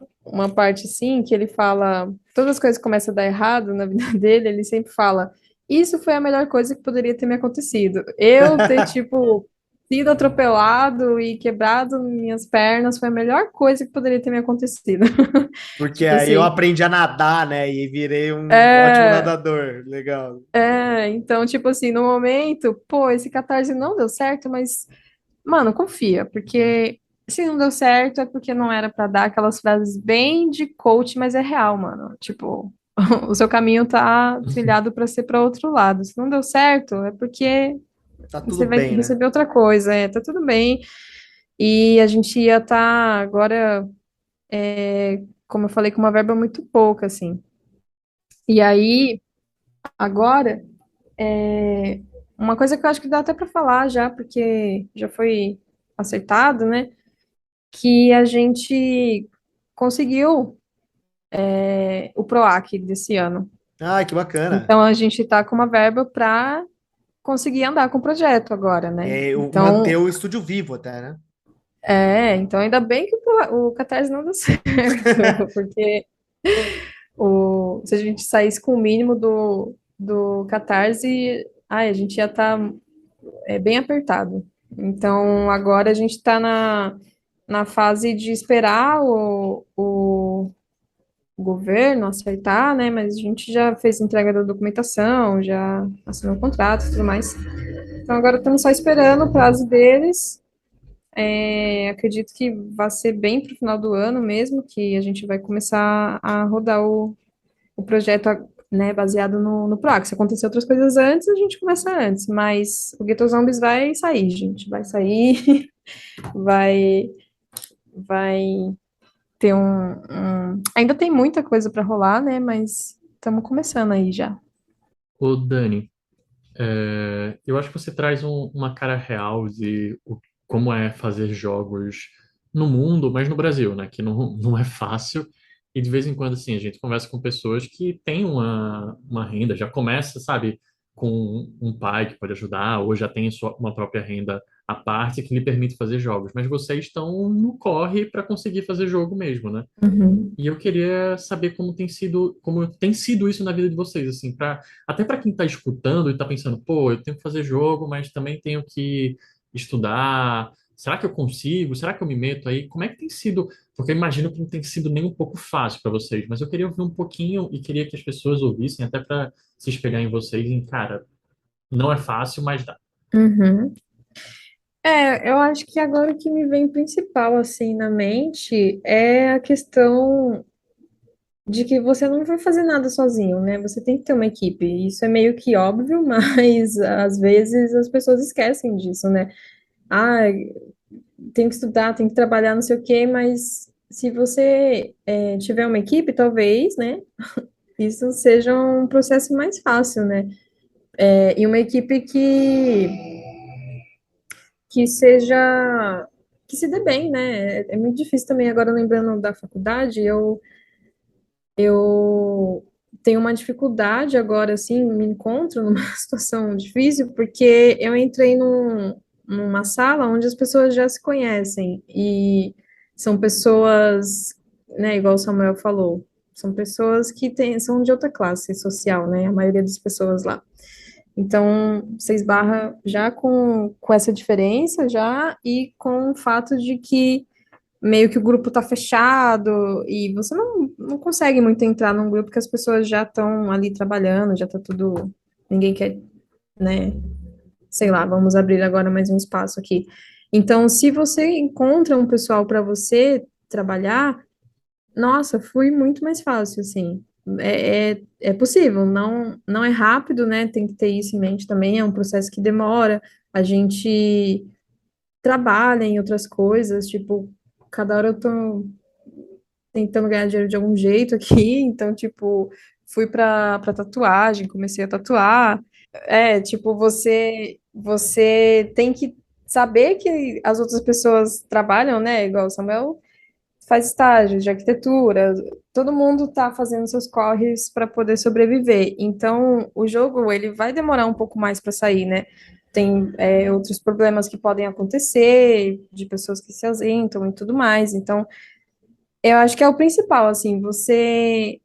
parte assim que ele fala, todas as coisas que começam a dar errado na vida dele, ele sempre fala, isso foi a melhor coisa que poderia ter me acontecido. Eu ter, tipo, sido atropelado e quebrado minhas pernas foi a melhor coisa que poderia ter me acontecido. Porque Tipo aí eu assim, aprendi a nadar, né? E virei um ótimo é, nadador. Legal. então, tipo assim, no momento, pô, esse catarse não deu certo, mas, mano, confia, porque se não deu certo é porque não era pra dar aquelas frases bem de coach, mas é real, mano. Tipo, o seu caminho tá trilhado pra ser pra outro lado. Se não deu certo, é porque Tá tudo você vai bem, né? receber outra coisa, tá tudo bem. E a gente ia estar agora, como eu falei, com uma verba muito pouca, assim. E aí, agora, uma coisa que eu acho que dá até para falar já, porque já foi acertado, né? Que a gente conseguiu o PROAC desse ano. Ah, que bacana. Então, a gente está com uma verba para conseguir andar com o projeto agora, né? É, manter Então, o estúdio vivo até, né? então ainda bem que o Catarse não deu certo, porque se a gente saísse com o mínimo do Catarse, ai, a gente ia estar bem apertado. Então, agora a gente está na fase de esperar o governo acertar, né? Mas a gente já fez entrega da documentação, já assinou o contrato e tudo mais. Então, agora estamos só esperando o prazo deles. Acredito que vai ser bem para o final do ano mesmo, que a gente vai começar a rodar o projeto, né, baseado no PROAC. Se acontecer outras coisas antes, a gente começa antes, mas o Ghetto Zombies vai sair, gente, vai sair, vai, vai ter Ainda tem muita coisa para rolar, né, mas estamos começando aí já. Ô, Dani, eu acho que você traz uma cara real de como é fazer jogos no mundo, mas no Brasil, né? Que não é fácil. E de vez em quando, assim, a gente conversa com pessoas que têm uma renda, já começa, sabe, com um pai que pode ajudar, ou já tem uma própria renda à parte que lhe permite fazer jogos. Mas vocês estão no corre para conseguir fazer jogo mesmo, né? Uhum. E eu queria saber como tem sido isso na vida de vocês, assim, até para quem está escutando e está pensando, pô, eu tenho que fazer jogo, mas também tenho que estudar. Será que eu consigo? Será que eu me meto aí? Como é que tem sido? Porque eu imagino que não tem sido nem um pouco fácil para vocês, mas eu queria ouvir um pouquinho e queria que as pessoas ouvissem, até para se espelhar em vocês, em, cara, não é fácil, mas dá. Uhum. Eu acho que agora o que me vem principal, assim, na mente é a questão de que você não vai fazer nada sozinho, né? Você tem que ter uma equipe. Isso é meio que óbvio, mas às vezes as pessoas esquecem disso, né? Ah, tem que estudar, tem que trabalhar, não sei o quê, mas se você tiver uma equipe, talvez, né? Isso seja um processo mais fácil, né? E uma equipe que seja, que se dê bem, né? É muito difícil também, agora lembrando da faculdade, eu tenho uma dificuldade agora, assim, me encontro numa situação difícil, porque eu entrei numa sala onde as pessoas já se conhecem, e são pessoas, né, igual o Samuel falou, são pessoas que são de outra classe social, né, a maioria das pessoas lá. Então, você esbarra já com essa diferença já, e com o fato de que meio que o grupo tá fechado e você não consegue muito entrar num grupo que as pessoas já estão ali trabalhando, já tá tudo. Ninguém quer, né? Sei lá, vamos abrir agora mais um espaço aqui. Então, se você encontra um pessoal para você trabalhar, nossa, foi muito mais fácil, assim. É possível, não é rápido, né? Tem que ter isso em mente também, é um processo que demora. A gente trabalha em outras coisas, tipo, cada hora eu tô tentando ganhar dinheiro de algum jeito aqui, então, tipo, fui pra tatuagem, comecei a tatuar. Tipo, você tem que saber que as outras pessoas trabalham, né? Igual o Samuel faz estágio de arquitetura, todo mundo tá fazendo seus corres para poder sobreviver. Então, o jogo, ele vai demorar um pouco mais para sair, né? Tem outros problemas que podem acontecer, de pessoas que se ausentam e tudo mais. Então, eu acho que é o principal, assim, você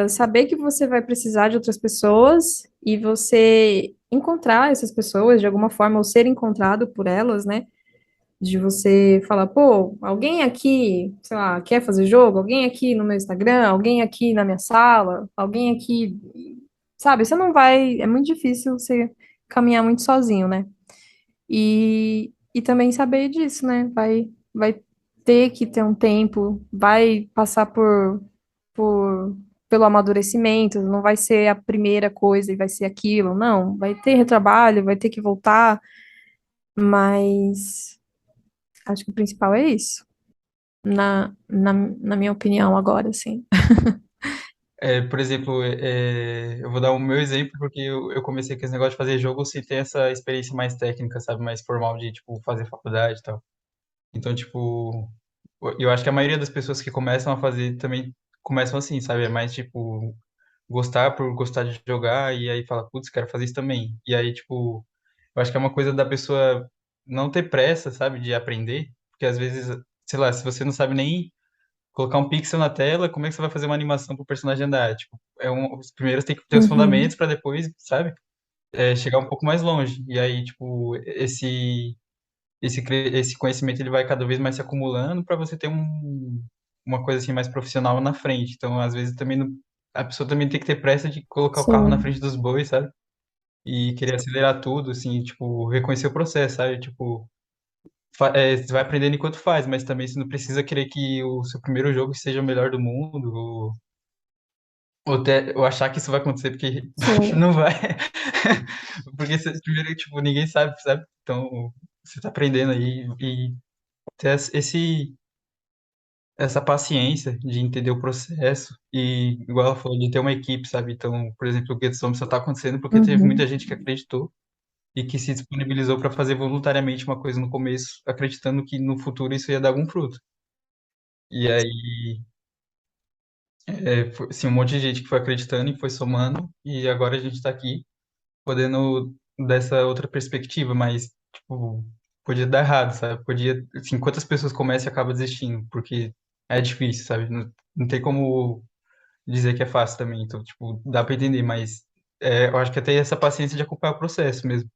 saber que você vai precisar de outras pessoas e você encontrar essas pessoas de alguma forma ou ser encontrado por elas, né? De você falar, pô, alguém aqui, sei lá, quer fazer jogo? Alguém aqui no meu Instagram? Alguém aqui na minha sala? Alguém aqui, sabe? Você não vai, é muito difícil você caminhar muito sozinho, né? E também saber disso, né? Vai ter que ter um tempo, vai passar por pelo amadurecimento, não vai ser a primeira coisa e vai ser aquilo, não, vai ter retrabalho, vai ter que voltar, mas acho que o principal é isso, na minha opinião agora, assim. Por exemplo, eu vou dar o meu exemplo porque eu comecei com esse negócio de fazer jogo sem ter essa experiência mais técnica, sabe? Mais formal de, tipo, fazer faculdade e tal. Então, tipo, eu acho que a maioria das pessoas que começam a fazer também começam assim, sabe? É mais, tipo, gostar por gostar de jogar e aí fala, putz, quero fazer isso também. E aí, tipo, eu acho que é uma coisa da pessoa não ter pressa, sabe? De aprender. Porque às vezes, sei lá, se você não sabe nem colocar um pixel na tela, como é que você vai fazer uma animação pro personagem andar? Tipo, os primeiros tem que ter os fundamentos Uhum, para depois, sabe? Chegar um pouco mais longe. E aí, tipo, esse conhecimento ele vai cada vez mais se acumulando para você ter uma coisa assim mais profissional na frente. Então, às vezes também a pessoa também tem que ter pressa de colocar o carro na sim, frente dos bois, sabe? E querer acelerar tudo, assim, tipo, reconhecer o processo, sabe? Tipo, você vai aprendendo enquanto faz, mas também você não precisa querer que o seu primeiro jogo seja o melhor do mundo, ou achar que isso vai acontecer, porque sim. não vai. Porque primeiro, tipo, ninguém sabe? Então, você tá aprendendo aí e ter essa paciência de entender o processo e, igual ela falou, de ter uma equipe, sabe? Então, por exemplo, o Get Some só tá acontecendo porque teve muita Uhum, gente que acreditou e que se disponibilizou para fazer voluntariamente uma coisa no começo, acreditando que no futuro isso ia dar algum fruto. E aí, assim, um monte de gente que foi acreditando e foi somando, e agora a gente está aqui, podendo dessa outra perspectiva, mas, tipo, podia dar errado, sabe? Podia, assim, quantas pessoas começam e acabam desistindo, porque é difícil, sabe? Não tem como dizer que é fácil também, então, tipo, dá para entender, mas eu acho que até essa paciência de acompanhar o processo mesmo,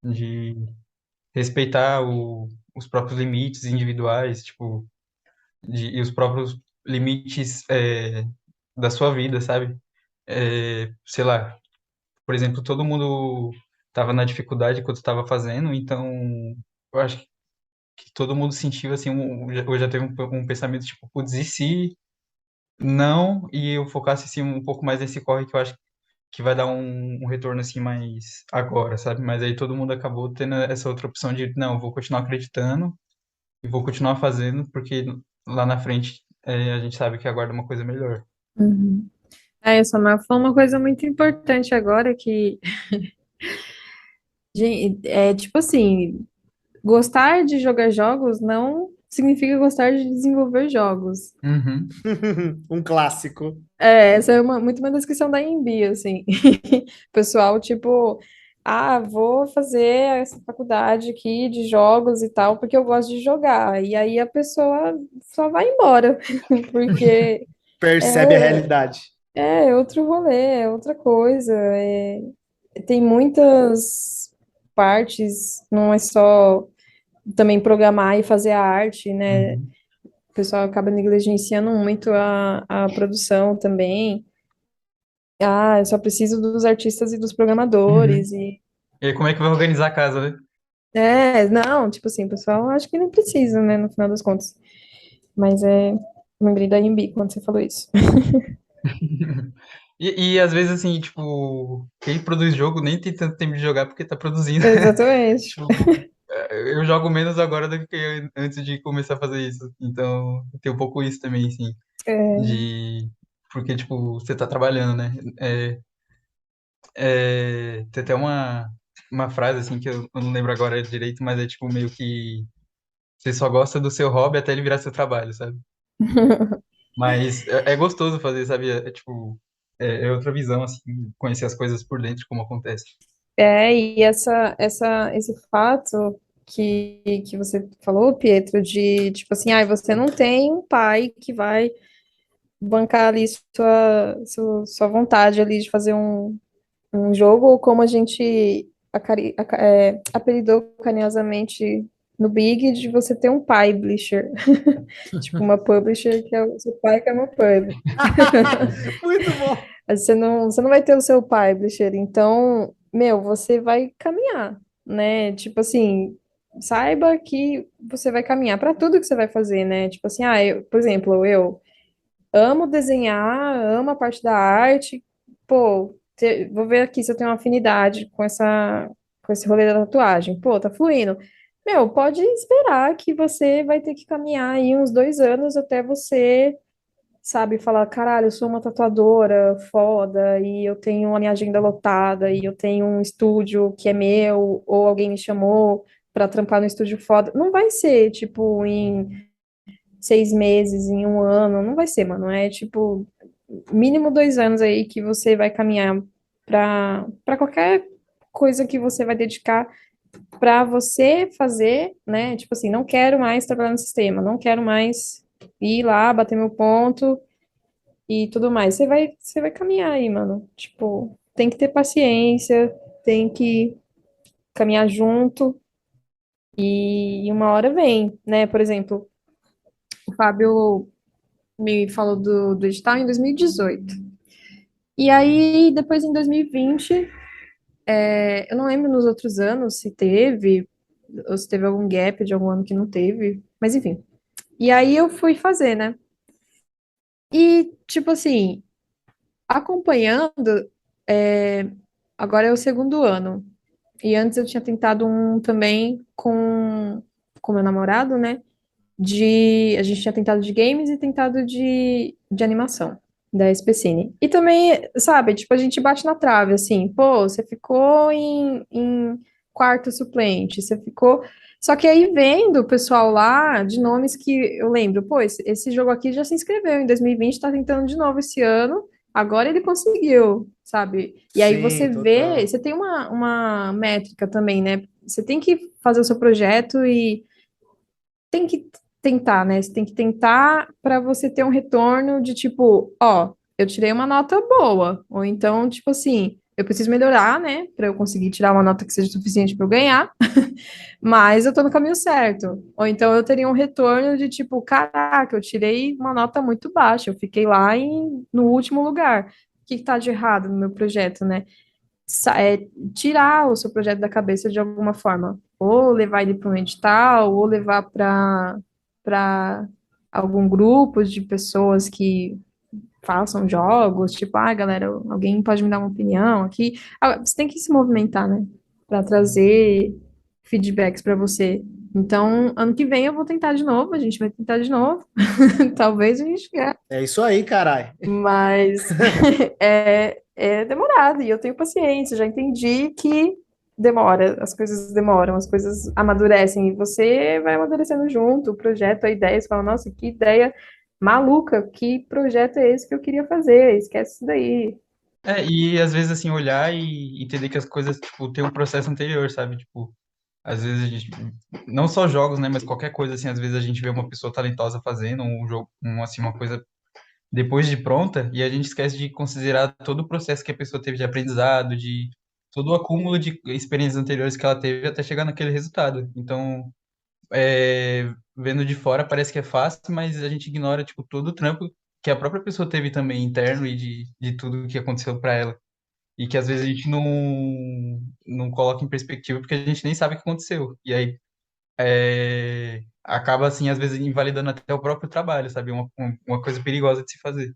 de respeitar os próprios limites individuais, tipo, e os próprios limites da sua vida, sabe? Sei lá, por exemplo, todo mundo estava na dificuldade enquanto estava fazendo, então eu acho que todo mundo sentiu assim, eu já teve um pensamento tipo, putz, e se não, e eu focasse assim um pouco mais nesse corre que eu acho que vai dar um retorno assim mais agora, sabe? Mas aí todo mundo acabou tendo essa outra opção de, não, vou continuar acreditando e vou continuar fazendo, porque lá na frente a gente sabe que aguarda uma coisa melhor. uhum. Essa Samar, falou uma coisa muito importante agora que, é tipo assim, gostar de jogar jogos não significa gostar de desenvolver jogos. Uhum, Um clássico. Essa é muito uma descrição da Embi, assim. O pessoal, tipo, vou fazer essa faculdade aqui de jogos e tal, porque eu gosto de jogar. E aí a pessoa só vai embora, porque Percebe a é, realidade. é outro rolê, é outra coisa. Tem muitas partes, não é só também programar e fazer a arte, né? uhum, O pessoal acaba negligenciando muito a produção também. Eu só preciso dos artistas e dos uhum. programadores e E aí, como é que vai organizar a casa, né? não, tipo assim, o pessoal acho que não precisa, né, no final das contas. Mas lembrei da Imbi quando você falou isso. E às vezes, assim, tipo, quem produz jogo nem tem tanto tempo de jogar porque tá produzindo. Exatamente. Tipo, eu jogo menos agora do que antes de começar a fazer isso. Então, tem um pouco isso também, assim, É, de... Porque, tipo, você tá trabalhando, né? Tem até uma frase, assim, que eu não lembro agora direito, mas é, tipo, meio que você só gosta do seu hobby até ele virar seu trabalho, sabe? Mas é gostoso fazer, sabe? Tipo, é outra visão, assim, conhecer as coisas por dentro, como acontece. e esse fato que você falou, Pietro, de tipo assim, você não tem um pai que vai bancar ali sua vontade ali de fazer um jogo, ou como a gente apelidou carinhosamente no Big, de você ter um publisher. Tipo, uma publisher que é o seu pai que é uma pub. Muito bom. Mas você não vai ter o seu publisher, então, meu, você vai caminhar, né? Tipo assim, saiba que você vai caminhar para tudo que você vai fazer, né? Tipo assim, por exemplo, eu amo desenhar, amo a parte da arte. Pô, vou ver aqui se eu tenho uma afinidade com esse rolê da tatuagem. Pô, tá fluindo. Meu, pode esperar que você vai ter que caminhar aí uns 2 anos até você, sabe, falar, caralho, eu sou uma tatuadora foda e eu tenho a minha agenda lotada e eu tenho um estúdio que é meu ou alguém me chamou pra trampar no estúdio foda. Não vai ser, tipo, em 6 meses, em um ano, não vai ser, mano. É tipo, mínimo 2 anos aí que você vai caminhar para qualquer coisa que você vai dedicar para você fazer, né? Tipo assim, não quero mais trabalhar no sistema, não quero mais ir lá, bater meu ponto e tudo mais. Você vai caminhar aí, mano. Tipo, tem que ter paciência, tem que caminhar junto e uma hora vem, né? Por exemplo, o Fábio me falou do edital em 2018. E aí, depois em 2020, eu não lembro nos outros anos se teve, ou se teve algum gap de algum ano que não teve, mas enfim. E aí eu fui fazer, né? E, tipo assim, acompanhando, é, agora é o segundo ano. E antes eu tinha tentado um também com meu namorado, né? A gente tinha tentado de games e tentado de animação da SPCine. E também, sabe, tipo, a gente bate na trave, assim, pô, você ficou em quarto suplente, você ficou. Só que aí vendo o pessoal lá, de nomes que eu lembro, pô, esse jogo aqui já se inscreveu em 2020, tá tentando de novo esse ano, agora ele conseguiu, sabe? E aí você Sim, vê, total. você tem uma métrica também, né? Você tem que fazer o seu projeto e tem que tentar, né? Você tem que tentar para você ter um retorno de tipo, ó, eu tirei uma nota boa, ou então, tipo assim, eu preciso melhorar, né, para eu conseguir tirar uma nota que seja suficiente para eu ganhar, mas eu tô no caminho certo. Ou então eu teria um retorno de tipo, caraca, eu tirei uma nota muito baixa, eu fiquei lá no último lugar. O que que tá de errado no meu projeto, né? Tirar o seu projeto da cabeça de alguma forma, ou levar ele para um edital, ou levar para algum grupo de pessoas que façam jogos, tipo, galera, alguém pode me dar uma opinião aqui. Você tem que se movimentar, né, para trazer feedbacks para você. Então, ano que vem eu vou tentar de novo, a gente vai tentar de novo. Talvez a gente ganhe. É isso aí, caralho. Mas é demorado e eu tenho paciência, já entendi que demora, as coisas demoram, as coisas amadurecem e você vai amadurecendo junto, o projeto, a ideia, você fala, nossa, que ideia maluca, que projeto é esse que eu queria fazer? Esquece isso daí. E às vezes, assim, olhar e entender que as coisas, tipo, tem um processo anterior, sabe? Tipo, às vezes a gente, não só jogos, né, mas qualquer coisa, assim, às vezes a gente vê uma pessoa talentosa fazendo um jogo, assim, uma coisa depois de pronta, e a gente esquece de considerar todo o processo que a pessoa teve de aprendizado, de todo o acúmulo de experiências anteriores que ela teve até chegar naquele resultado. Então, vendo de fora parece que é fácil, mas a gente ignora, tipo, todo o trampo que a própria pessoa teve também interno e de tudo que aconteceu para ela. E que às vezes a gente não coloca em perspectiva porque a gente nem sabe o que aconteceu. E aí acaba, assim, às vezes invalidando até o próprio trabalho, sabe? Uma coisa perigosa de se fazer.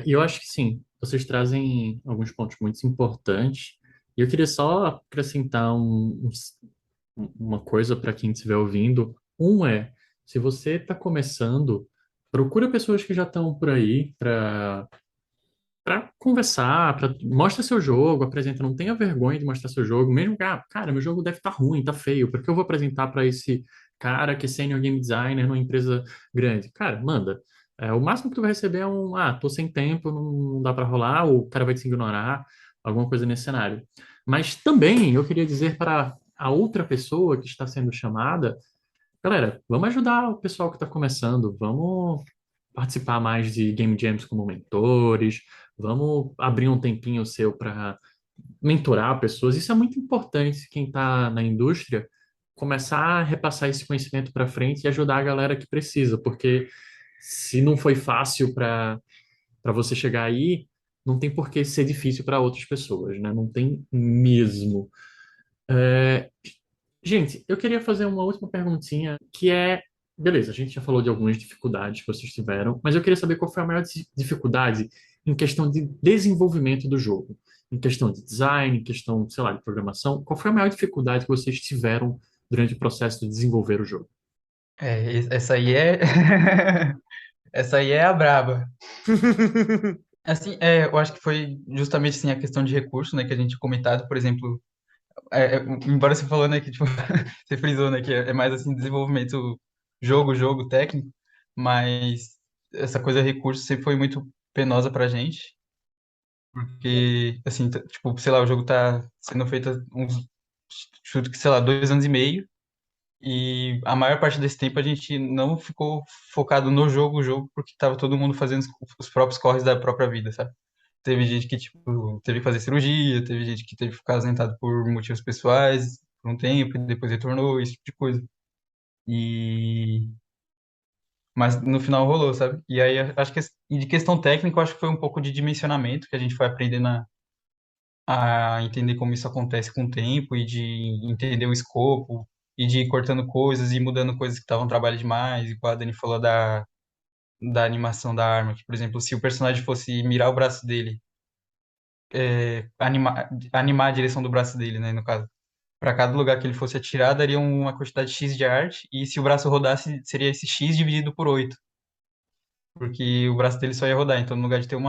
E eu acho que sim, vocês trazem alguns pontos muito importantes. E eu queria só acrescentar uma coisa para quem estiver ouvindo. Um é, se você está começando, procura pessoas que já estão por aí para conversar, mostra seu jogo, apresenta, não tenha vergonha de mostrar seu jogo, mesmo que, cara, meu jogo deve estar ruim, tá feio, por que eu vou apresentar para esse cara que é senior game designer numa empresa grande? Cara, manda. O máximo que tu vai receber é tô sem tempo, não dá para rolar, ou o cara vai te ignorar, alguma coisa nesse cenário. Mas também eu queria dizer para a outra pessoa que está sendo chamada, galera, vamos ajudar o pessoal que está começando, vamos participar mais de game jams como mentores, vamos abrir um tempinho seu para mentorar pessoas. Isso é muito importante, quem está na indústria, começar a repassar esse conhecimento para frente e ajudar a galera que precisa, porque se não foi fácil para você chegar aí, não tem por que ser difícil para outras pessoas, né? Não tem mesmo. É, gente, eu queria fazer uma última perguntinha, que é, beleza, a gente já falou de algumas dificuldades que vocês tiveram, mas eu queria saber qual foi a maior dificuldade em questão de desenvolvimento do jogo, em questão de design, em questão, sei lá, de programação, qual foi a maior dificuldade que vocês tiveram durante o processo de desenvolver o jogo? Essa aí é. Essa aí é a braba. Assim, eu acho que foi justamente assim, a questão de recurso, né, que a gente tinha comentado, por exemplo, embora você falou, né, que tipo, você frisou, né, que é mais assim, desenvolvimento jogo técnico, mas essa coisa de recurso sempre foi muito penosa pra gente, porque, assim, tipo, sei lá, o jogo tá sendo feito há uns, chuto que, sei lá, 2 anos e meio, e a maior parte desse tempo a gente não ficou focado no jogo, porque tava todo mundo fazendo os próprios corres da própria vida, sabe? Teve gente que, tipo, teve que fazer cirurgia, teve gente que teve que ficar ausentado por motivos pessoais por um tempo, e depois retornou, esse tipo de coisa. E... Mas no final rolou, sabe? E aí, acho que e de questão técnica, eu acho que foi um pouco de dimensionamento que a gente foi aprendendo a entender como isso acontece com o tempo e de entender o escopo e de ir cortando coisas e mudando coisas que estavam trabalho demais, igual a Dani falou da animação da arma, que, por exemplo, se o personagem fosse mirar o braço dele, animar a direção do braço dele, né, no caso. Para cada lugar que ele fosse atirar, daria uma quantidade X de arte, e se o braço rodasse, seria esse X dividido por 8, porque o braço dele só ia rodar. Então, no lugar de ter um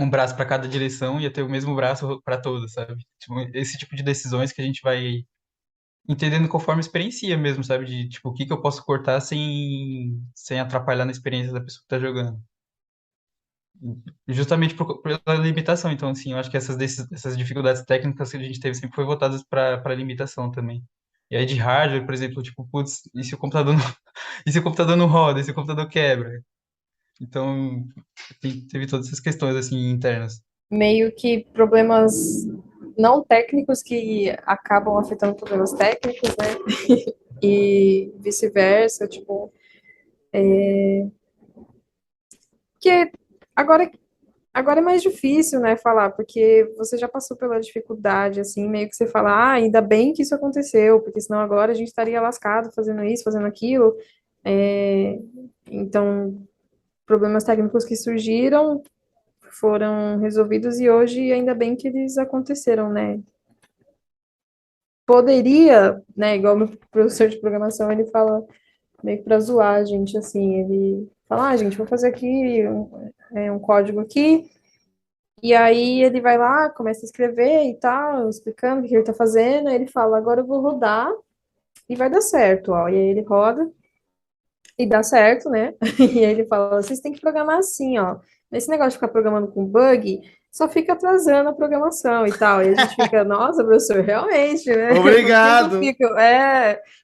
braço para cada direção, ia ter o mesmo braço para todas, sabe? Tipo, esse tipo de decisões que a gente vai entendendo conforme experiencia mesmo, sabe? De, tipo, o que que eu posso cortar sem atrapalhar na experiência da pessoa que tá jogando. Justamente pela limitação. Então, assim, eu acho que essas dificuldades técnicas que a gente teve sempre foi voltadas para limitação também. E aí de hardware, por exemplo, tipo, putz, e se o computador não, e se o computador não roda, e se o computador quebra? Então, teve todas essas questões, assim, internas. Meio que problemas não técnicos que acabam afetando problemas técnicos, né? E vice-versa, tipo, que agora agora é mais difícil, né, falar, porque você já passou pela dificuldade, assim, meio que você fala, ah, ainda bem que isso aconteceu, porque senão agora a gente estaria lascado fazendo isso, fazendo aquilo. É, então, problemas técnicos que surgiram foram resolvidos e hoje ainda bem que eles aconteceram, né? Poderia, né, igual meu professor de programação, ele fala meio que pra zoar a gente, assim, ele fala, ah, gente, vou fazer aqui um código aqui, e aí ele vai lá, começa a escrever e tal, explicando o que ele tá fazendo, aí ele fala, agora eu vou rodar e vai dar certo, ó. E aí ele roda e dá certo, né? E aí ele fala, vocês têm que programar assim, ó. Nesse negócio de ficar programando com bug, só fica atrasando a programação e tal. E a gente fica, nossa, professor, realmente, né? Obrigado.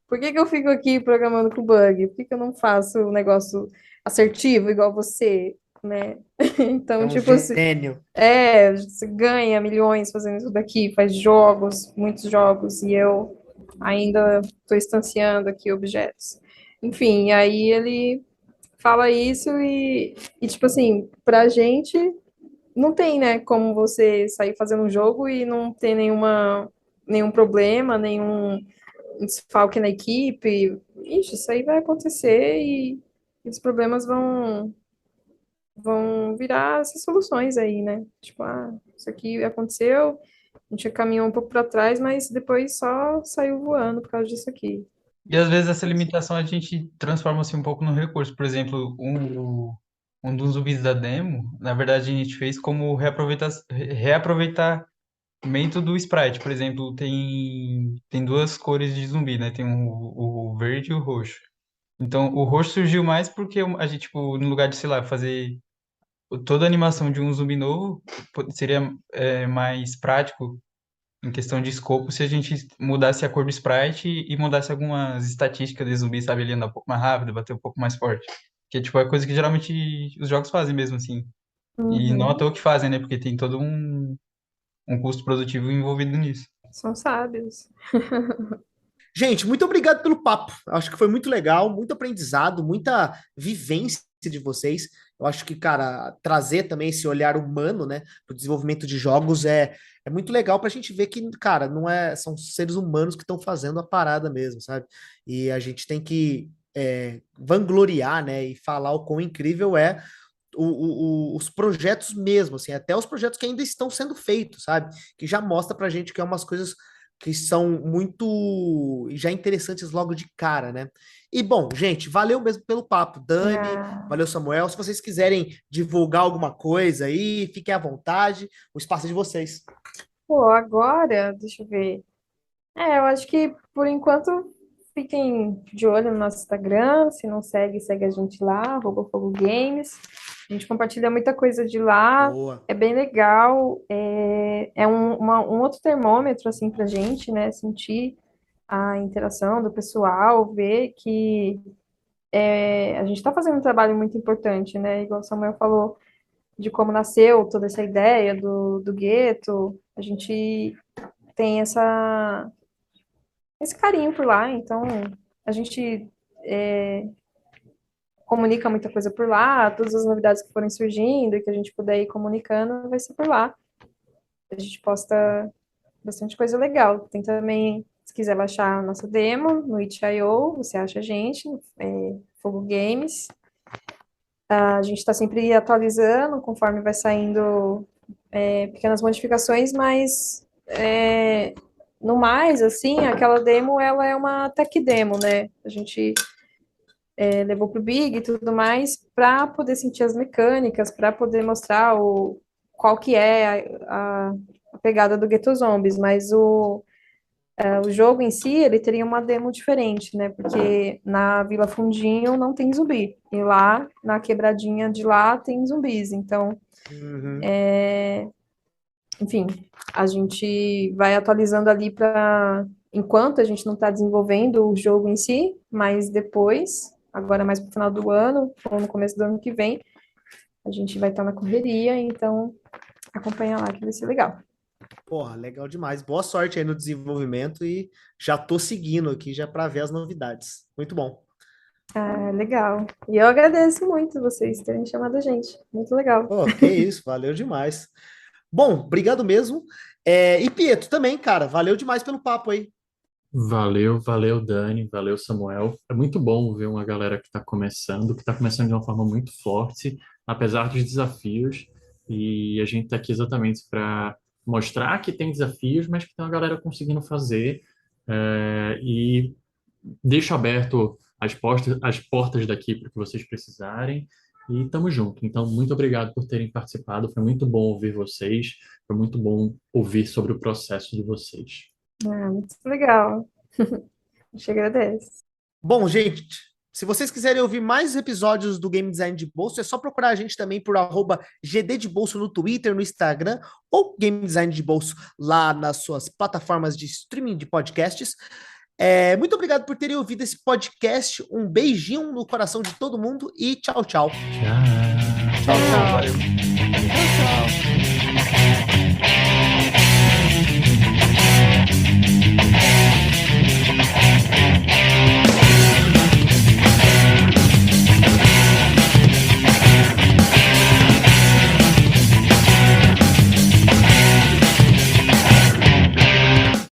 Por que que eu fico aqui programando com bug? Por que que eu não faço um negócio assertivo igual você, né? É Então, um tipo assim, gênio. você ganha milhões fazendo isso daqui, faz jogos, muitos jogos, e eu ainda estou instanciando aqui objetos. Enfim, aí ele fala isso e tipo assim, pra gente não tem, né, como você sair fazendo um jogo e não ter nenhum problema, nenhum desfalque na equipe. Ixi, isso aí vai acontecer e os problemas vão virar essas soluções aí, né? Tipo, ah, isso aqui aconteceu, a gente caminhou um pouco para trás, mas depois só saiu voando por causa disso aqui. E às vezes essa limitação a gente transforma assim um pouco no recurso. Por exemplo, um dos zumbis da demo, na verdade a gente fez como reaproveitamento do sprite. Por exemplo, tem duas cores de zumbi, né? Tem o verde e o roxo. Então, o roxo surgiu mais porque a gente, tipo, no lugar de, sei lá, fazer toda a animação de um zumbi novo, seria mais prático em questão de escopo se a gente mudasse a cor do sprite e mudasse algumas estatísticas de zumbi, sabe? Ele andar um pouco mais rápido, bater um pouco mais forte. Que tipo, é coisa que geralmente os jogos fazem mesmo, assim. E não à Uhum. toa que fazem, né? Porque tem todo um custo produtivo envolvido nisso. São sábios. Gente, muito obrigado pelo papo. Acho que foi muito legal, muito aprendizado, muita vivência de vocês. Eu acho que, cara, trazer também esse olhar humano, né, para o desenvolvimento de jogos é muito legal para a gente ver que, cara, não é, são seres humanos que estão fazendo a parada mesmo, sabe? E a gente tem que vangloriar, né, e falar o quão incrível é os projetos mesmo, assim, até os projetos que ainda estão sendo feitos, sabe? Que já mostra pra gente que é umas coisas que são muito já interessantes logo de cara, né? E bom, gente, valeu mesmo pelo papo, Dani, Ah, valeu Samuel. Se vocês quiserem divulgar alguma coisa aí, fiquem à vontade, o espaço é de vocês. pô, agora, deixa eu ver. Eu acho que por enquanto fiquem de olho no nosso Instagram. Se não segue, segue a gente lá, @Fogo Games. A gente compartilha muita coisa de lá. Boa. É bem legal. É um outro termômetro, assim, pra gente, né? Sentir a interação do pessoal, ver que a gente está fazendo um trabalho muito importante, né? Igual o Samuel falou de como nasceu toda essa ideia do gueto. A gente tem esse carinho por lá, então a gente comunica muita coisa por lá, todas as novidades que forem surgindo e que a gente puder ir comunicando, vai ser por lá. A gente posta bastante coisa legal. Tem também, se quiser baixar a nossa demo no itch.io, você acha a gente, Fogo Games. A gente está sempre atualizando conforme vai saindo pequenas modificações, mas no mais, assim, aquela demo, ela é uma tech demo, né? A gente levou pro Big e tudo mais para poder sentir as mecânicas, para poder mostrar qual que é a pegada do Ghetto Zombies, mas o jogo em si, ele teria uma demo diferente, né? Porque na Vila Fundinho não tem zumbi, e lá, na quebradinha de lá, tem zumbis, então Uhum. enfim, a gente vai atualizando ali para enquanto a gente não está desenvolvendo o jogo em si, mas depois, agora mais para o final do ano, ou no começo do ano que vem, a gente vai estar na correria, então acompanha lá que vai ser legal. Porra, legal demais. Boa sorte aí no desenvolvimento e já tô seguindo aqui já para ver as novidades. Muito bom. Ah, legal. E eu agradeço muito vocês terem chamado a gente. Muito legal. Pô, que isso, valeu demais. Bom, obrigado mesmo. E Pietro também, cara, valeu demais pelo papo aí. Valeu, valeu, Dani, valeu, Samuel. É muito bom ver uma galera que está começando de uma forma muito forte, apesar dos desafios. E a gente está aqui exatamente para mostrar que tem desafios, mas que tem uma galera conseguindo fazer. E deixo aberto as portas daqui para que vocês precisarem. E estamos juntos. Então, muito obrigado por terem participado. Foi muito bom ouvir vocês. Foi muito bom ouvir sobre o processo de vocês. Ah, muito legal. A gente agradece. Bom, gente, se vocês quiserem ouvir mais episódios do Game Design de Bolso, é só procurar a gente também por @GD de Bolso no Twitter, no Instagram, ou Game Design de Bolso lá nas suas plataformas de streaming de podcasts. Muito obrigado por terem ouvido esse podcast. Um beijinho no coração de todo mundo e tchau, tchau. Tchau. Tchau, Falou, tchau. valeu. Tchau, tchau.